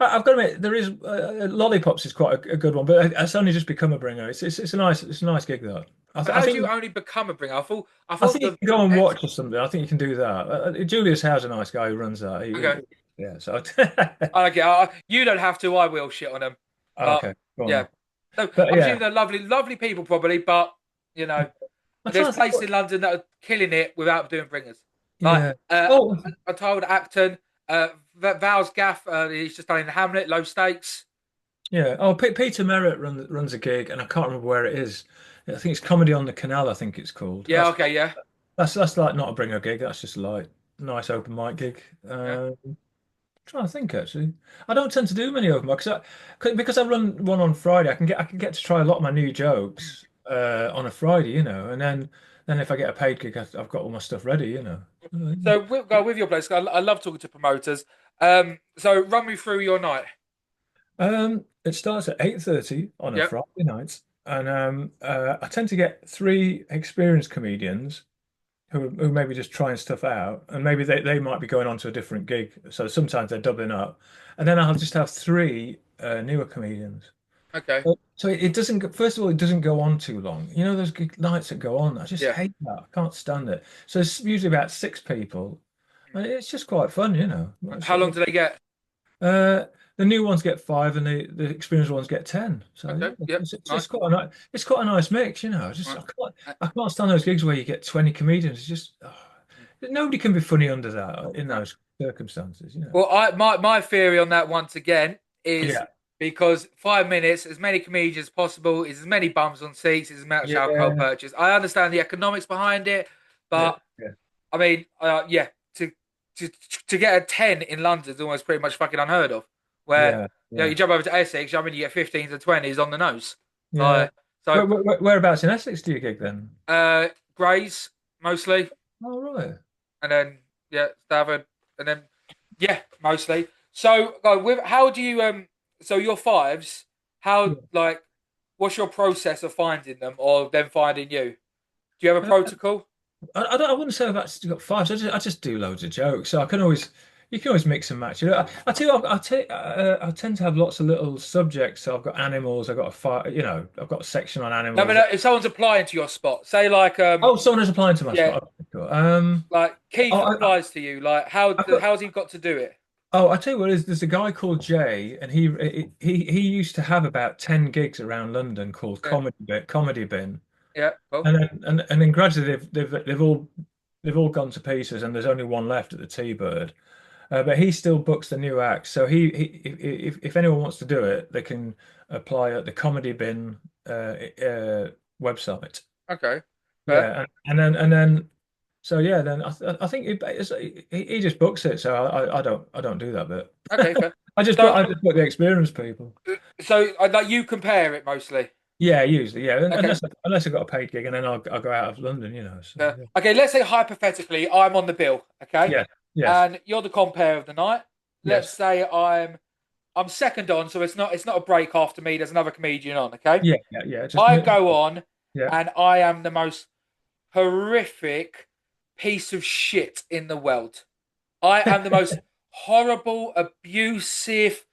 I've got to admit, there is lollipops is quite a good one, but it's only just become a bringer. It's a nice gig though. So I how do you think only become a bringer? I I thought think you the can go and ex. watch or something. I think you can do that. Julius Howe's a nice guy who runs that. Okay, Yeah, so I don't get. You don't have to. I will shit on them. But okay, go on yeah, then. no, But I'm yeah, assuming they're lovely, lovely people probably. But you know, I'm there's trying to think. places in London that are killing it without doing bringers. Like Yeah. Oh, I told Acton, Val's gaff. He's just done in Hamlet, low stakes. yeah. Oh, Peter Merritt runs a gig, and I can't remember where it is. I think it's Comedy on the Canal. I think it's called. Yeah, okay, yeah, That's like not a bringer gig. That's just like nice open mic gig. yeah. Trying to think actually. I don't tend to do many of them because I run one on Friday. I can get to try a lot of my new jokes on a Friday, and then if I get a paid gig, I've got all my stuff ready, So we'll go with your place. I love talking to promoters. So run me through your night. It starts at 8:30 on a Yep. Friday night, and I tend to get three experienced comedians who maybe just trying stuff out, and maybe they might be going on to a different gig. So sometimes they're doubling up, and then I'll just have three newer comedians. Okay. So it doesn't go, first of all, it doesn't go on too long. You know those nights that go on, I just Yeah. hate that. I can't stand it. So it's usually about six people, and it's just quite fun. How long do they get? Uh, the new ones get five, and the experienced ones get 10. So Okay. yeah, Yep. it's Nice. it's quite a nice mix. Right. Uh, I can't stand those gigs where you get 20 comedians. It's just nobody can be funny under that in uh. those circumstances. Well, my theory on that once again is Yeah, because 5 minutes, as many comedians as possible, is as many bums on seats, is as much alcohol yeah, purchase. I understand the economics behind it, yeah, but yeah, I mean, yeah, to to to get a 10 in London is almost pretty much fucking unheard of. Where yeah, you yeah, jump over to Essex, I mean, you get 15s and 20s on the nose. yeah. Like so, Whereabouts in Essex do you gig then? Grays mostly, Oh, right. and then yeah, Stafford, and then yeah, mostly. So, with how do you So your fives, how like, what's your process of finding them or them finding you? Do you have a Yeah. protocol? I wouldn't say I've actually got five. So I just do loads of jokes. So you can always mix and match. I tell you, I tend to have lots of little subjects. So I've got animals. I've got a fire. I've got a section on I mean, animals. if someone's applying to your spot, say like Oh, someone is applying to my yeah, spot. Okay, cool. like Keith Oh, applies to you, like I've got. how's he got to do it? Oh, I tell you what, there's a guy called Jay, and he used to have about 10 gigs around London called Yeah, Comedy Bin. yeah, cool. And then gradually they've all gone to pieces, and there's only one left at the T-Bird. But he still books the new acts. So he if anyone wants to do it, they can apply at the Comedy Bin website. Okay, fair. Yeah, and then so yeah, then I think he just books it. So I don't do that bit. Okay, fair. I So, just book the experienced people. like you compare it mostly. Yeah, usually, yeah. Okay. Unless I got a paid gig, and then I'll go out of London. So yeah, Okay, let's say hypothetically I'm on the bill, okay? yeah, yes, And you're the compare of the night. Let's yes, say I'm second on, so it's not a break after me. There's another comedian on, okay? yeah, yeah, yeah. I go on Yeah. and I am the most horrific piece of shit in the world. I am the most horrible, abusive,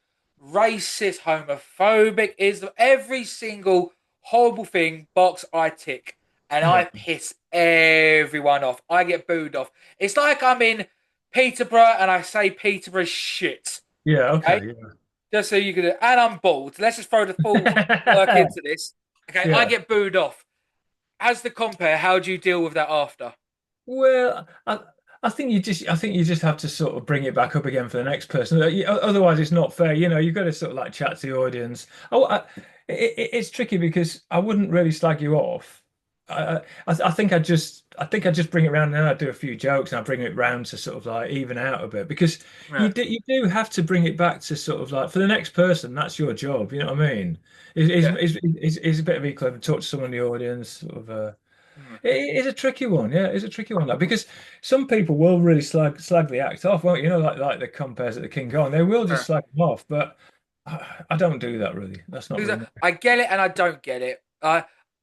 racist, homophobic, is every single horrible thing box I tick. And Yeah, I piss everyone off. I get booed off. It's like I'm in Peterborough and I say Peterborough shit. yeah, Okay? okay, Just so you can, and I'm bald. Let's just throw the full work yeah. into this. Okay, I Yeah. get booed off. As the compare, how do you deal with that after? Well, I think you just have to sort of bring it back up again for the next person. Otherwise, it's not fair. You've got to sort of like chat to the audience. It's tricky because I wouldn't really slag you off. I think I just bring it around and I do a few jokes and I bring it round to sort of like even out a bit because Yeah, you do have to bring it back to sort of like for the next person. That's your job. You know what I mean? yeah. It's a bit of equal. Talk to someone in the audience, sort of. Mm. It is a tricky one, yeah. It's a tricky one, because some people will really slag the act off, won't you? Like the compares at the King Kong, they will just Yeah. slag them off. But I don't do that really. That's not Because really. I get it and I don't get it.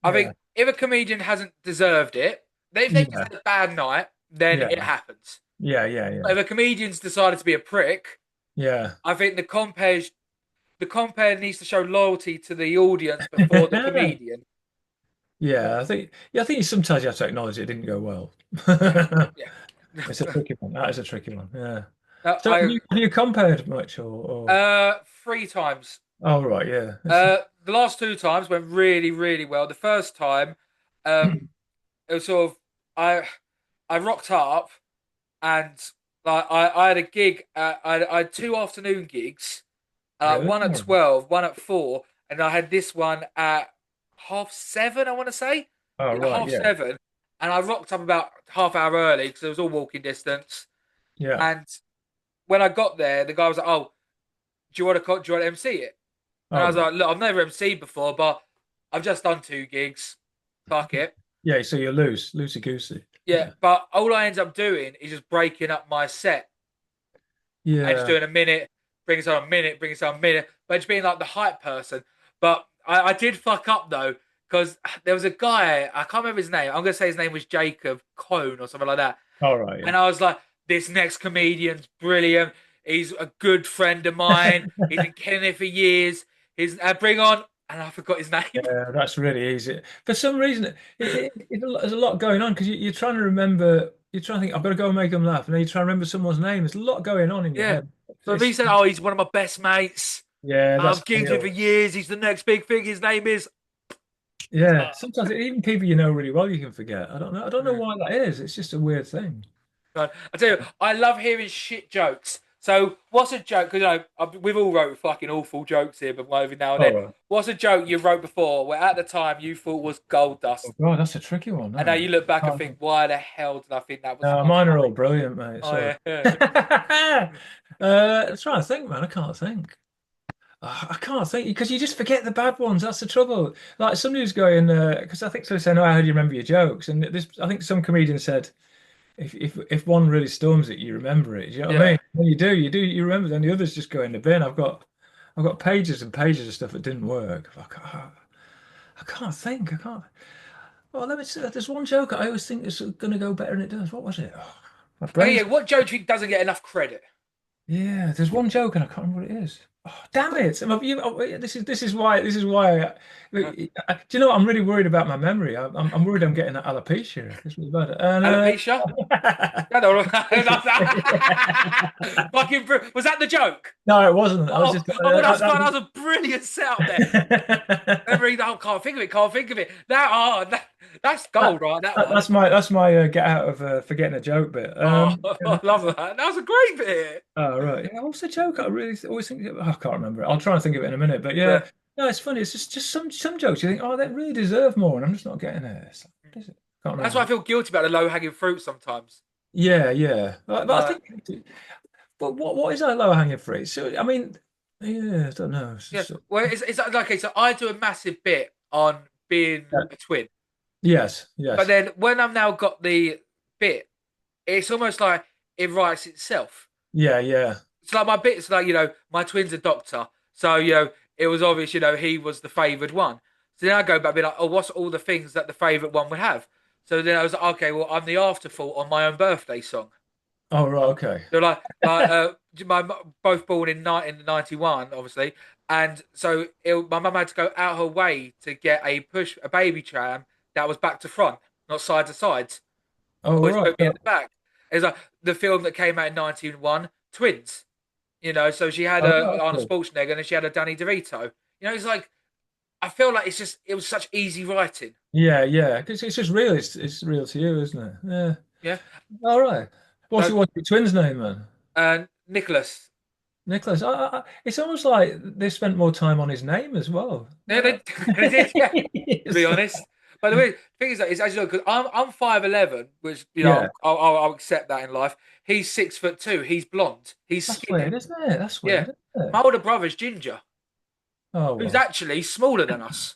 I Yeah. think if a comedian hasn't deserved it, if they've just Yeah. had a bad night, then Yeah. it happens. Yeah. Yeah. But Yeah. if a comedian's decided to be a prick, Yeah. I think the compare needs to show loyalty to the audience before the comedian. Yeah, I think sometimes you have to acknowledge it didn't go well. Yeah, yeah. It's a tricky one. That is a tricky one. Yeah. No, So have you compared much or three times. oh right, yeah. It's, The last two times went really, really well. The first time, um, it was sort of I rocked up and like I had a gig. I had two afternoon gigs, really? one at 12, one at 4, and I had this one at 7:30. I want to say, Oh yeah, right, half yeah. seven, and I rocked up about half hour early because it was all walking distance. Yeah. And when I got there, the guy was like, "Oh, do you want to MC it?" And Oh I was right. like, "Look, I've never MC'd before, but I've just done two gigs. Fuck it." Yeah, so you're loosey goosey. Yeah, Yeah. but all I end up doing is just breaking up my set and just Yeah. doing a minute, bring us on a minute, bring us on a minute, but just being like the hype person. But I did fuck up though, because there was a guy, I can't remember his name. I'm gonna say his name was Jacob Cone or something like that. All right, And I was like, this next comedian's brilliant. He's a good friend of mine. He's been killing it for years. He's bring on, and I forgot his name. yeah, that's really easy. For some reason, there's a lot going on because you're trying to remember, you're trying to think, I've got to go and make them laugh, and then you try to remember someone's name. There's a lot going on in your Yeah. head. So if he said, "Oh, he's one of my best mates. Yeah, that's I've gigged with for years. He's the next big thing. His name is." yeah. Sometimes even people you know really well, you can forget. I don't know Yeah. why that is. It's just a weird thing. Right. I tell you, I love hearing shit jokes. So, what's a joke? Because we've all wrote fucking awful jokes here, but every now and All then. right. What's a joke you wrote before where at the time you thought was gold Oh dust, God, that's a tricky one. and now No, you look back and think, why the hell did I think that was no, funny? mine are all brilliant, mate. Oh Sorry. yeah, yeah. I'm trying to think, man. I can't think. I can't think because you just forget the bad ones. That's the trouble. Like somebody was going because I think somebody said, "No, how do you remember your jokes?" And this, I think some comedian said, "If one really storms it, you remember it." Do you know what I Yeah. mean? When you remember. Then the others just go in the bin. I've got pages and pages of stuff that didn't work. I can't think. I can't. Well, let me see. There's one joke I always think is going to go better than it does. What was it? Oh, my Hey, brain's. yeah. What joke do you think doesn't get enough credit? Yeah, there's one joke and I can't remember what it is. Oh, damn it! This is why Huh? do you know what? I'm really worried about my memory. I'm worried I'm getting alopecia. This was bad. And Alopecia? No, no, fucking was that the joke? no, it wasn't. I was Oh, just oh, that's fun. That was a brilliant setup there. Every oh, can't think of it. Can't think of it. That's gold, right? That one. that's my get out of forgetting a joke bit. Oh, I love that. That was a great bit. Oh, right. Yeah, what's the joke? I really always think I can't remember it. I'll try and think of it in a minute. But Yeah. yeah, no, it's funny. It's just some jokes you think, oh, they really deserve more, and I'm just not getting it. It's like, what is it? Can't That's why I remember. feel guilty about the low hanging fruit sometimes. Yeah, yeah. But I Like, think, but what is that low hanging fruit? So I mean, yeah, I don't know. It's yeah. just, Well, it's like, okay, so I do a massive bit on being a twin. yes, But yes, then when I've now got the bit, it's almost like it writes itself. yeah, yeah. It's like my bit's like, my twin's a doctor. So, it was obvious, he was the favoured one. So then I go back and be like, oh, what's all the things that the favourite one would have? So then I was like, okay, well, I'm the afterthought on my own birthday song. Oh, right, okay. They're my both born in 91, obviously. And so my mum had to go out her way to get a baby tram that was back to front, not side to side. Oh, Always right. put me at the back. It's like the film that came out in 1991, Twins. So she had Oh, a right, Arnold okay. Schwarzenegger and then she had a Danny DeVito. It's like I feel like it was such easy writing. Yeah, yeah. Because it's just real. It's real to you, isn't it? Yeah. Yeah. All right. So What's your twins' name then? Nicholas. Nicholas. It's almost like they spent more time on his name as well. Yeah, they did, yeah, to be It's honest. By the way, the thing is that it's actually because I'm 5'11", which yeah, I'll accept that in life. He's 6'2". He's blonde. He's that's skinny. weird, isn't it? That's Yeah. weird, isn't My it? older brother's Ginger, Oh who's well, actually smaller than us.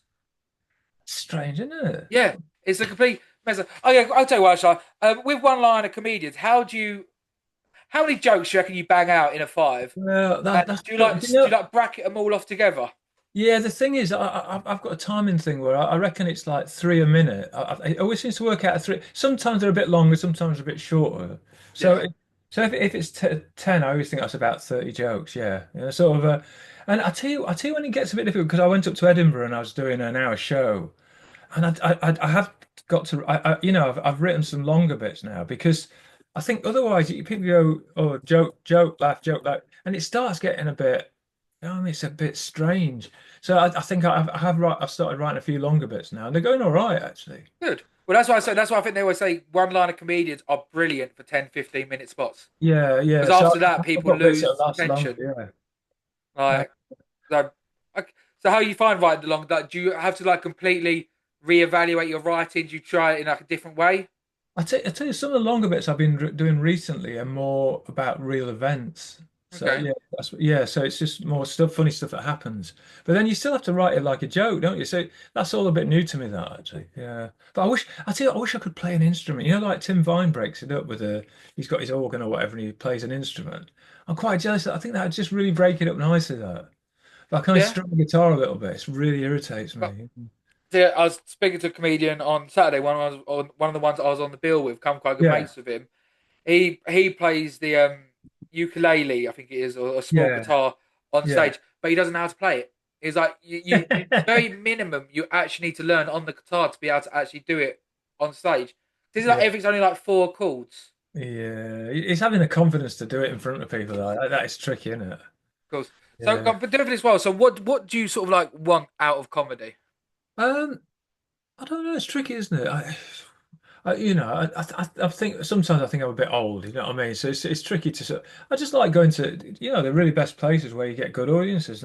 strange, isn't it? Yeah, it's a complete mess. Oh yeah, I'll tell you what, Shai. With one line of comedians, how many jokes do you reckon you bang out in a five? Well, And that's do you do like you do you know? like bracket them all off together? Yeah, the thing is, I've got a timing thing where I reckon it's like three a minute. It always seems to work out at three. Sometimes they're a bit longer, sometimes a bit shorter. So, Yeah, so if it's t 10, I always think that's about 30 jokes. Yeah, sort of. And I tell you when it gets a bit difficult because I went up to Edinburgh and I was doing an hour show, and I have got to, I've written some longer bits now because I think otherwise people go, oh, joke, laugh, and it starts getting a bit, it's a bit strange. So I think I've started writing a few longer bits now, and they're going all right actually. good. Well, that's why I say. That's why I think they always say one-liner comedians are brilliant for 10, 15 minute spots. Yeah, yeah. Because So after that, I've people got bits that lose last attention. longer. Yeah. Like, so, okay. So how you find writing along? Like, do you have to like completely reevaluate your writing? Do you try it in like a different way? I tell you, some of the longer bits I've been doing recently are more about real events. So Okay. yeah, yeah. So it's just more stuff, funny stuff that happens. But then you still have to write it like a joke, don't you? So that's all a bit new to me, that actually. Yeah. But I tell you, I wish I could play an instrument. You know, like Tim Vine breaks it up with he's got his organ or whatever, and he plays an instrument. I'm quite jealous. I think that would just really break it up nicely. That. But I kind of Yeah. strum the guitar a little bit. It really irritates But me. yeah, I was speaking to a comedian on Saturday. One of the ones I was on the bill with. Come quite good Yeah, mates with him. He plays the ukulele, I think it is, or a small yeah, guitar on yeah. stage, but he doesn't know how to play it. He's like, you very minimum, you actually need to learn on the guitar to be able to actually do it on stage. This is like Yeah. everything's only like four chords. Yeah, it's having the confidence to do it in front of people. That is tricky, isn't it? Of course. So, Yeah. but doing this well. So, what do you sort of like want out of comedy? Um, I don't know. It's tricky, isn't it? I think sometimes I think I'm a bit old. You know what I mean? So it's tricky to. I just like going to the really best places where you get good audiences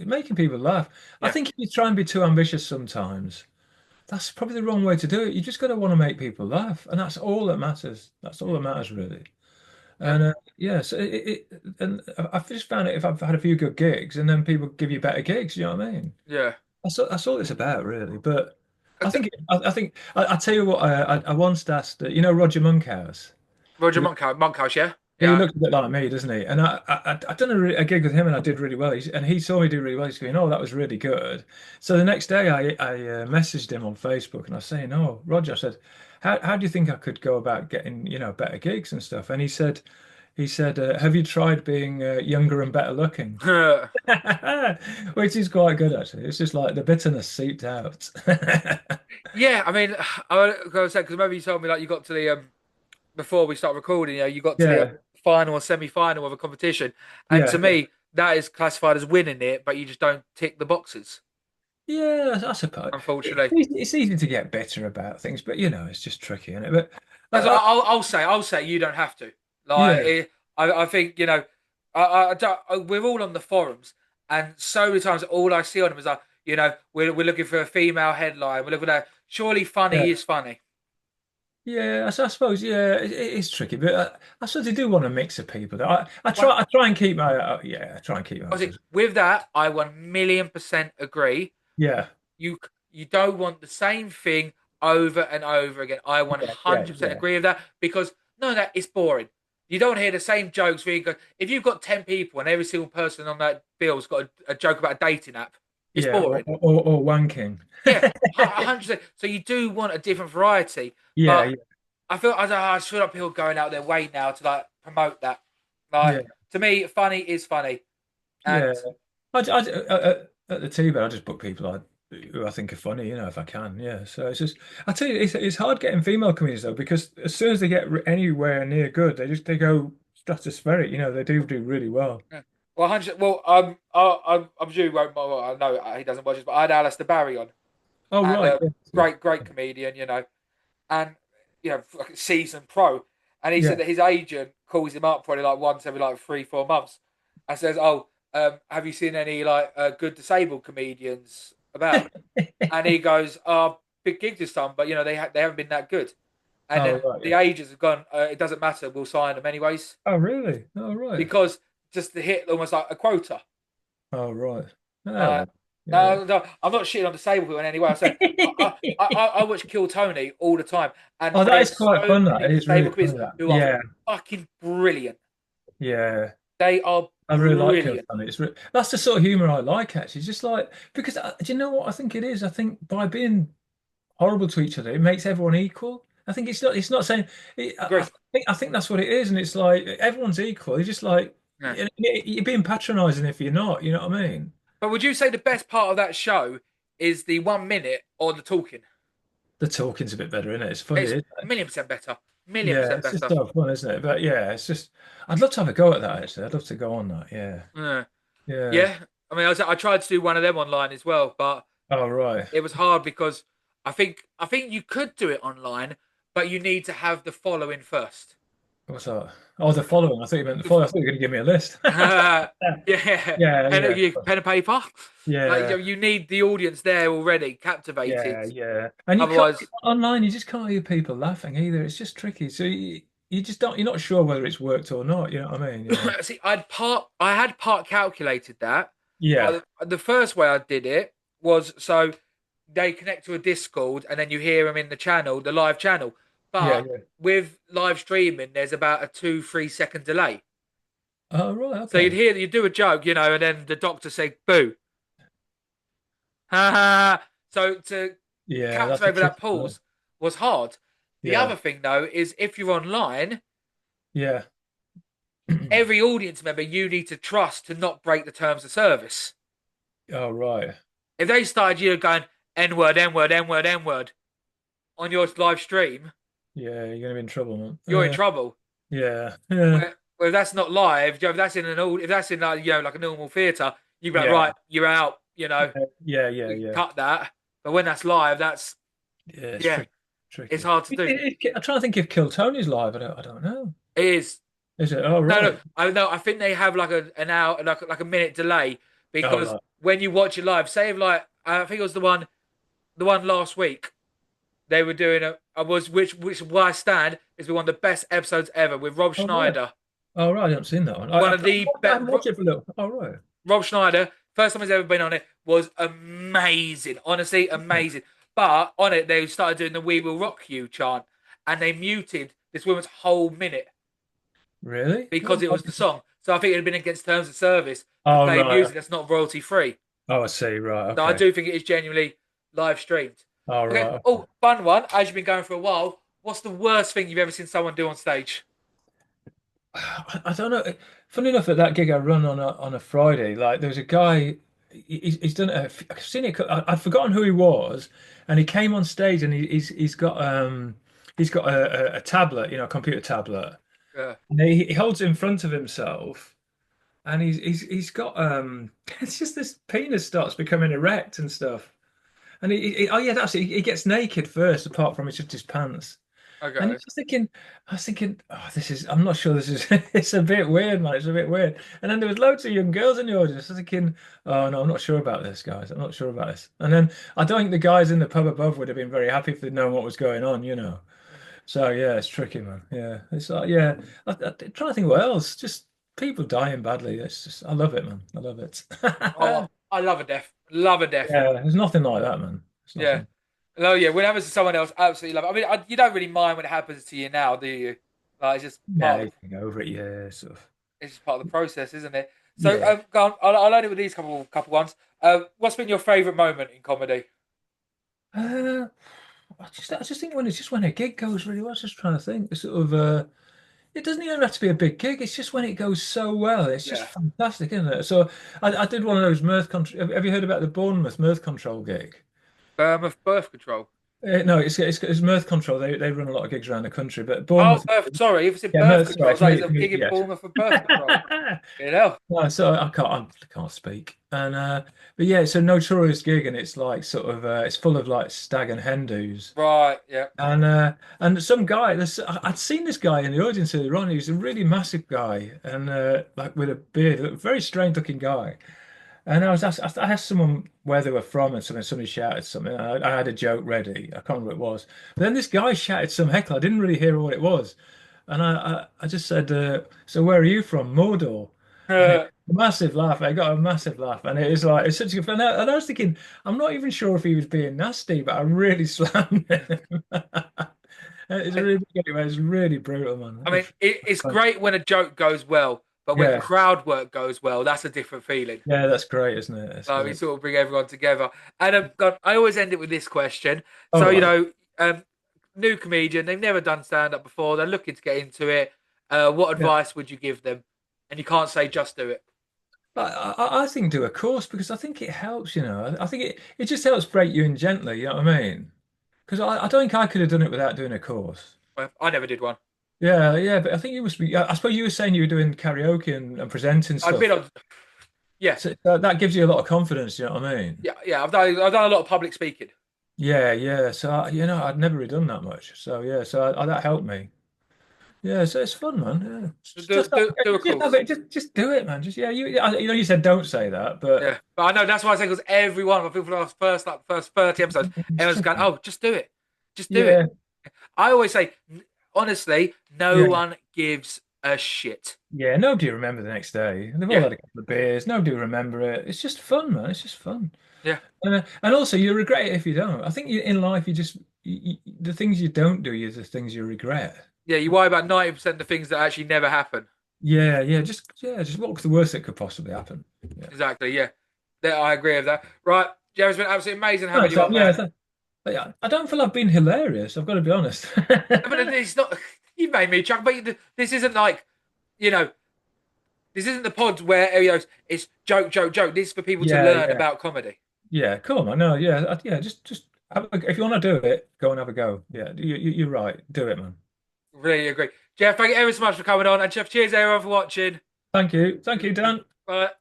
making people laugh. I Yeah, think if you try and be too ambitious sometimes, that's probably the wrong way to do it. You just got to want to make people laugh, and that's all that matters. That's all that matters, really. yeah, And yeah, so and I've just found it if I've had a few good gigs and then people give you better gigs, you know what I mean? yeah. That's all it's about, really. But Uh, I think I tell you what, I once asked, Roger Monkhouse. Roger Monkhouse, yeah, He yeah. looked a bit like me, doesn't he? And I done a gig with him and I did really well. And he saw me do really well. He's going, "Oh, that was really good." So the next day, I messaged him on Facebook and I was saying, "Oh, Roger," I said, how do you think I could go about getting better gigs and stuff?" And he said, "Have you tried being younger and better looking?" Which is quite good actually. It's just like the bitterness seeped out. Yeah, I mean, I was gonna say because remember you told me like you got to the before we start recording, you got to the Yeah, final or semi-final of a competition, and yeah, to yeah. me that is classified as winning it, but you just don't tick the boxes, Yeah, I suppose unfortunately. it's easy to get bitter about things, but it's just tricky, isn't it? But That's uh, I'll say you don't have to. Like, yeah, I think I don't, we're all on the forums, and so many times all I see on them is like, we're looking for a female headline. We're looking at surely funny yeah, is funny. yeah. I suppose it's tricky, but I suppose I do want a mix of people. One, I try and keep my I try and keep my obviously, options. with that, I 1,000,000% agree. Yeah, You you don't want the same thing over and over again. I yeah, yeah, 100% yeah, agree with that because no, that is boring. You don't hear the same jokes. Where you go, if you've got 10 people and every single person on that bill's got a joke about a dating app, it's yeah, boring. or wanking. Yeah, 100%. So you do want a different variety, Yeah, but yeah, I just feel like people going out their way now to like promote that. Like yeah, to me, funny is funny, yeah. and At the tea, but I just book people who I think are funny, if I can. Yeah. So it's just, I tell you, it's hard getting female comedians though, because as soon as they get anywhere near good, they go stratospheric. They do really well. yeah. Well, 100. Well, I'm sure he won't. Well, I know he doesn't watch this, but I had Alistair Barry on, Oh and right, yeah, great comedian, and fucking seasoned pro. And he said yeah, that his agent calls him up probably like once every like 3 4 months, and says, "Oh, have you seen any like good disabled comedians about?" yeah. And he goes, "Oh, big gig this time, but they haven't been that good." And Oh then right, the yeah. agents have gone, "It doesn't matter, we'll sign them anyways," Oh really? Oh right. because just to hit almost like a quota. Oh right. Oh Uh, well. Yeah. no, no, I'm not shitting on disabled people in any way. I said I watch Kill Tony all the time, and Oh, that is there's quite so fun. That many it is really disabled fun. comedians That. who are Yeah. fucking brilliant. Yeah. They are I really like Kill brilliant. Tony. That's the sort of humor I like, actually. It's just like, because do you know what I think it is? I think by being horrible to each other, it makes everyone equal. I think it's not saying, Agreed. I think that's what it is. And it's like, everyone's equal. It's just like, Yeah. you're being patronizing if you're not, you know what I mean? But would you say the best part of that show is the 1 minute or the talking? The talking's a bit better, isn't it? It's funny, It's isn't it? million percent better. Million Yeah, percent it's just better. so fun, isn't it? But yeah, it's just, I'd love to have a go at that, actually. I'd love to go on that. Yeah. Yeah. Yeah. Yeah. I mean, I tried to do one of them online as well, but Oh, right. it was hard because I think you could do it online, but you need to have the following first. What's that? Oh, the following. I thought you meant the following. I thought you were going to give me a list. Yeah, Yeah, yeah, pen and paper. Like yeah, you need the audience there already captivated. yeah, yeah. And you can't Otherwise, online. You just can't hear people laughing either. It's just tricky. So you just don't. You're not sure whether it's worked or not. You know what I mean? Yeah. see, I had part calculated that, Yeah. but the first way I did it was so they connect to a Discord and then you hear them in the channel, the live channel. Yeah. But Yeah. with live streaming, there's about a 2-3 second delay. Oh, right. So Okay. you do a joke, and then the doctor say boo, ha ha. So to Yeah, that's a captivate with that tricky one. pause was hard. The Yeah. other thing though is if you're online, Yeah. every audience member you need to trust to not break the terms of service. Oh, right. If they started going N word, N word, N word, N word on your live stream, Yeah, you're gonna be in trouble, man. you're in trouble. Yeah. Yeah. Where if that's not live, if that's in if that's in like a normal theatre, you'd be like, Yeah. right, you're out. Yeah. Yeah. We Yeah. cut that. But when that's live, that's Yeah. It's yeah, tricky. it's Tricky. hard to do. I'm trying to think if Kill Tony's live. I don't know. It is. Is it? Oh, No, no, right. I know. I think they have like an hour, like a minute delay Oh, because right. when you watch it live, say if like I think it was the one last week they were doing a was which why I stand is one of the best episodes ever with Rob Oh, right. Schneider. Oh, right. I haven't seen that one. One of the I best. haven't watched it for a little. Oh, right. Rob Schneider, first time he's ever been on it, was amazing. Honestly, amazing. But on it, they started doing the "We Will Rock You" chant, and they muted this woman's whole minute Really? because it was the song. So I think it had been against terms of service to Oh, play right. music that's not royalty free. Oh, I see. Right. So I Okay. do think it is genuinely live streamed. Oh, Okay. right. Oh, fun one. As you've been going for a while, what's the worst thing you've ever seen someone do on stage? I don't know. Funny enough, at that gig I run on a Friday, like there was a guy. He's done. I've seen it. I'd forgotten who he was, and he came on stage and he's got a tablet, a computer tablet, Uh, and he holds it in front of himself, and he's got it's just this penis starts becoming erect and stuff, and oh yeah, that's it. He gets naked first, apart from it's just his pants. And okay. I was thinking, oh, I'm not sure this is, it's a bit weird, man. It's a bit weird. And then there was loads of young girls in the audience. I was thinking, oh, no, I'm not sure about this, guys. I'm not sure about this. And then I don't think the guys in the pub above would have been very happy if they'd known what was going on. So, yeah, it's tricky, man. Yeah. It's like, yeah. I'm trying to think what else. Just people dying badly. It's just, I love it, man. I love it. Oh, I love a death. Love a death. Yeah, there's nothing like that, man. It's Yeah. nothing. Oh yeah, when it happens to someone else, absolutely love it. I mean, you don't really mind when it happens to you now, do you? Like, Yeah, you can go over it. Yeah, sort of. it's just part of the process, isn't it? So, Yeah. go on. I'll end it with these couple ones. What's been your favourite moment in comedy? Uh, I just think when a gig goes really well, I was just trying to think. It's sort of it doesn't even have to be a big gig. It's just when it goes so well. It's just Yeah, fantastic, isn't it? So I did one of those mirth control. Have you heard about the Bournemouth mirth control gig? birth control. No, it's mirth control. They run a lot of gigs around the country, but Oh, Bournemouth. birth. Sorry, if it's in Yeah, birth mirth. control, Sorry, it's like it's a gig in yes. Bournemouth for birth control. You know? No, so I can't speak. And but yeah, it's a notorious gig, and it's like sort of it's full of like stag and hen do's. Right. Yeah. And some guy, I'd seen this guy in the audience earlier on. He was a really massive guy, and like with a beard, a very strange looking guy. And I asked someone where they were from, and somebody shouted something. I had a joke ready. I can't remember what it was. But then this guy shouted some heckle. I didn't really hear what it was, and I just said, "So where are you from, Mordor?" And it massive laugh. I got a massive laugh, and it was like it's such a good fun. And I was thinking, I'm not even sure if he was being nasty, but I really slammed him. It's really good. It's really brutal, man. I mean, it's great when a joke goes well, But when Yeah, crowd work goes well, that's a different feeling. yeah, that's great, isn't it? That's So we great. sort of bring everyone together. And God, I always end it with this question. All So, right. um, new comedian, they've never done stand up before, they're looking to get into it. What Yeah. advice would you give them? And you can't say just do it. I think do a course because I think it helps, I think it just helps break you in gently, you know what I mean? Because I don't think I could have done it without doing a course. Well, I never did one. Yeah, yeah, but I think you must be. I suppose you were saying you were doing karaoke and presenting I've been stuff. on, yeah, So that gives you a lot of confidence, you know what I mean? yeah. I've done a lot of public speaking. Yeah, yeah. So I'd never really done that much. So yeah, so that helped me. Yeah, so it's fun, man. Yeah, Do a just have course. it. Just do it, man. Just yeah, you said don't say that, but Yeah, but I know that's why I say because every one of my people for the first 30 episodes, just everyone's do going, it. "Oh, just do it, just do it." Yeah, I always say, honestly, no yeah, one gives a shit. yeah. Nobody will remember the next day. They've all Yeah, had a couple of beers. Nobody will remember it. It's just fun, man. It's just fun. yeah, And also, you regret it if you don't. I think in life, the things you don't do are the things you regret. yeah. You worry about 90% of the things that actually never happen. Yeah, just what's the worst that could possibly happen? Yeah. Exactly. Yeah, I agree with that. Right, Geoff, it's been absolutely amazing having Thanks, you Sam. on, Yeah, man. but yeah, I don't feel I've been hilarious. I've got to be honest. But it's not. You made me chuckle. But this isn't like, you know, this isn't the pod where it's joke, joke, joke. This is for people to Yeah, learn yeah, about comedy. yeah. Cool, man. No, yeah, yeah. Just if you want to do it, go and have a go. Yeah, you're right. Do it, man. Really agree. Geoff, thank you ever so much for coming on. And Geoff, cheers everyone for watching. Thank you, Dan. Bye.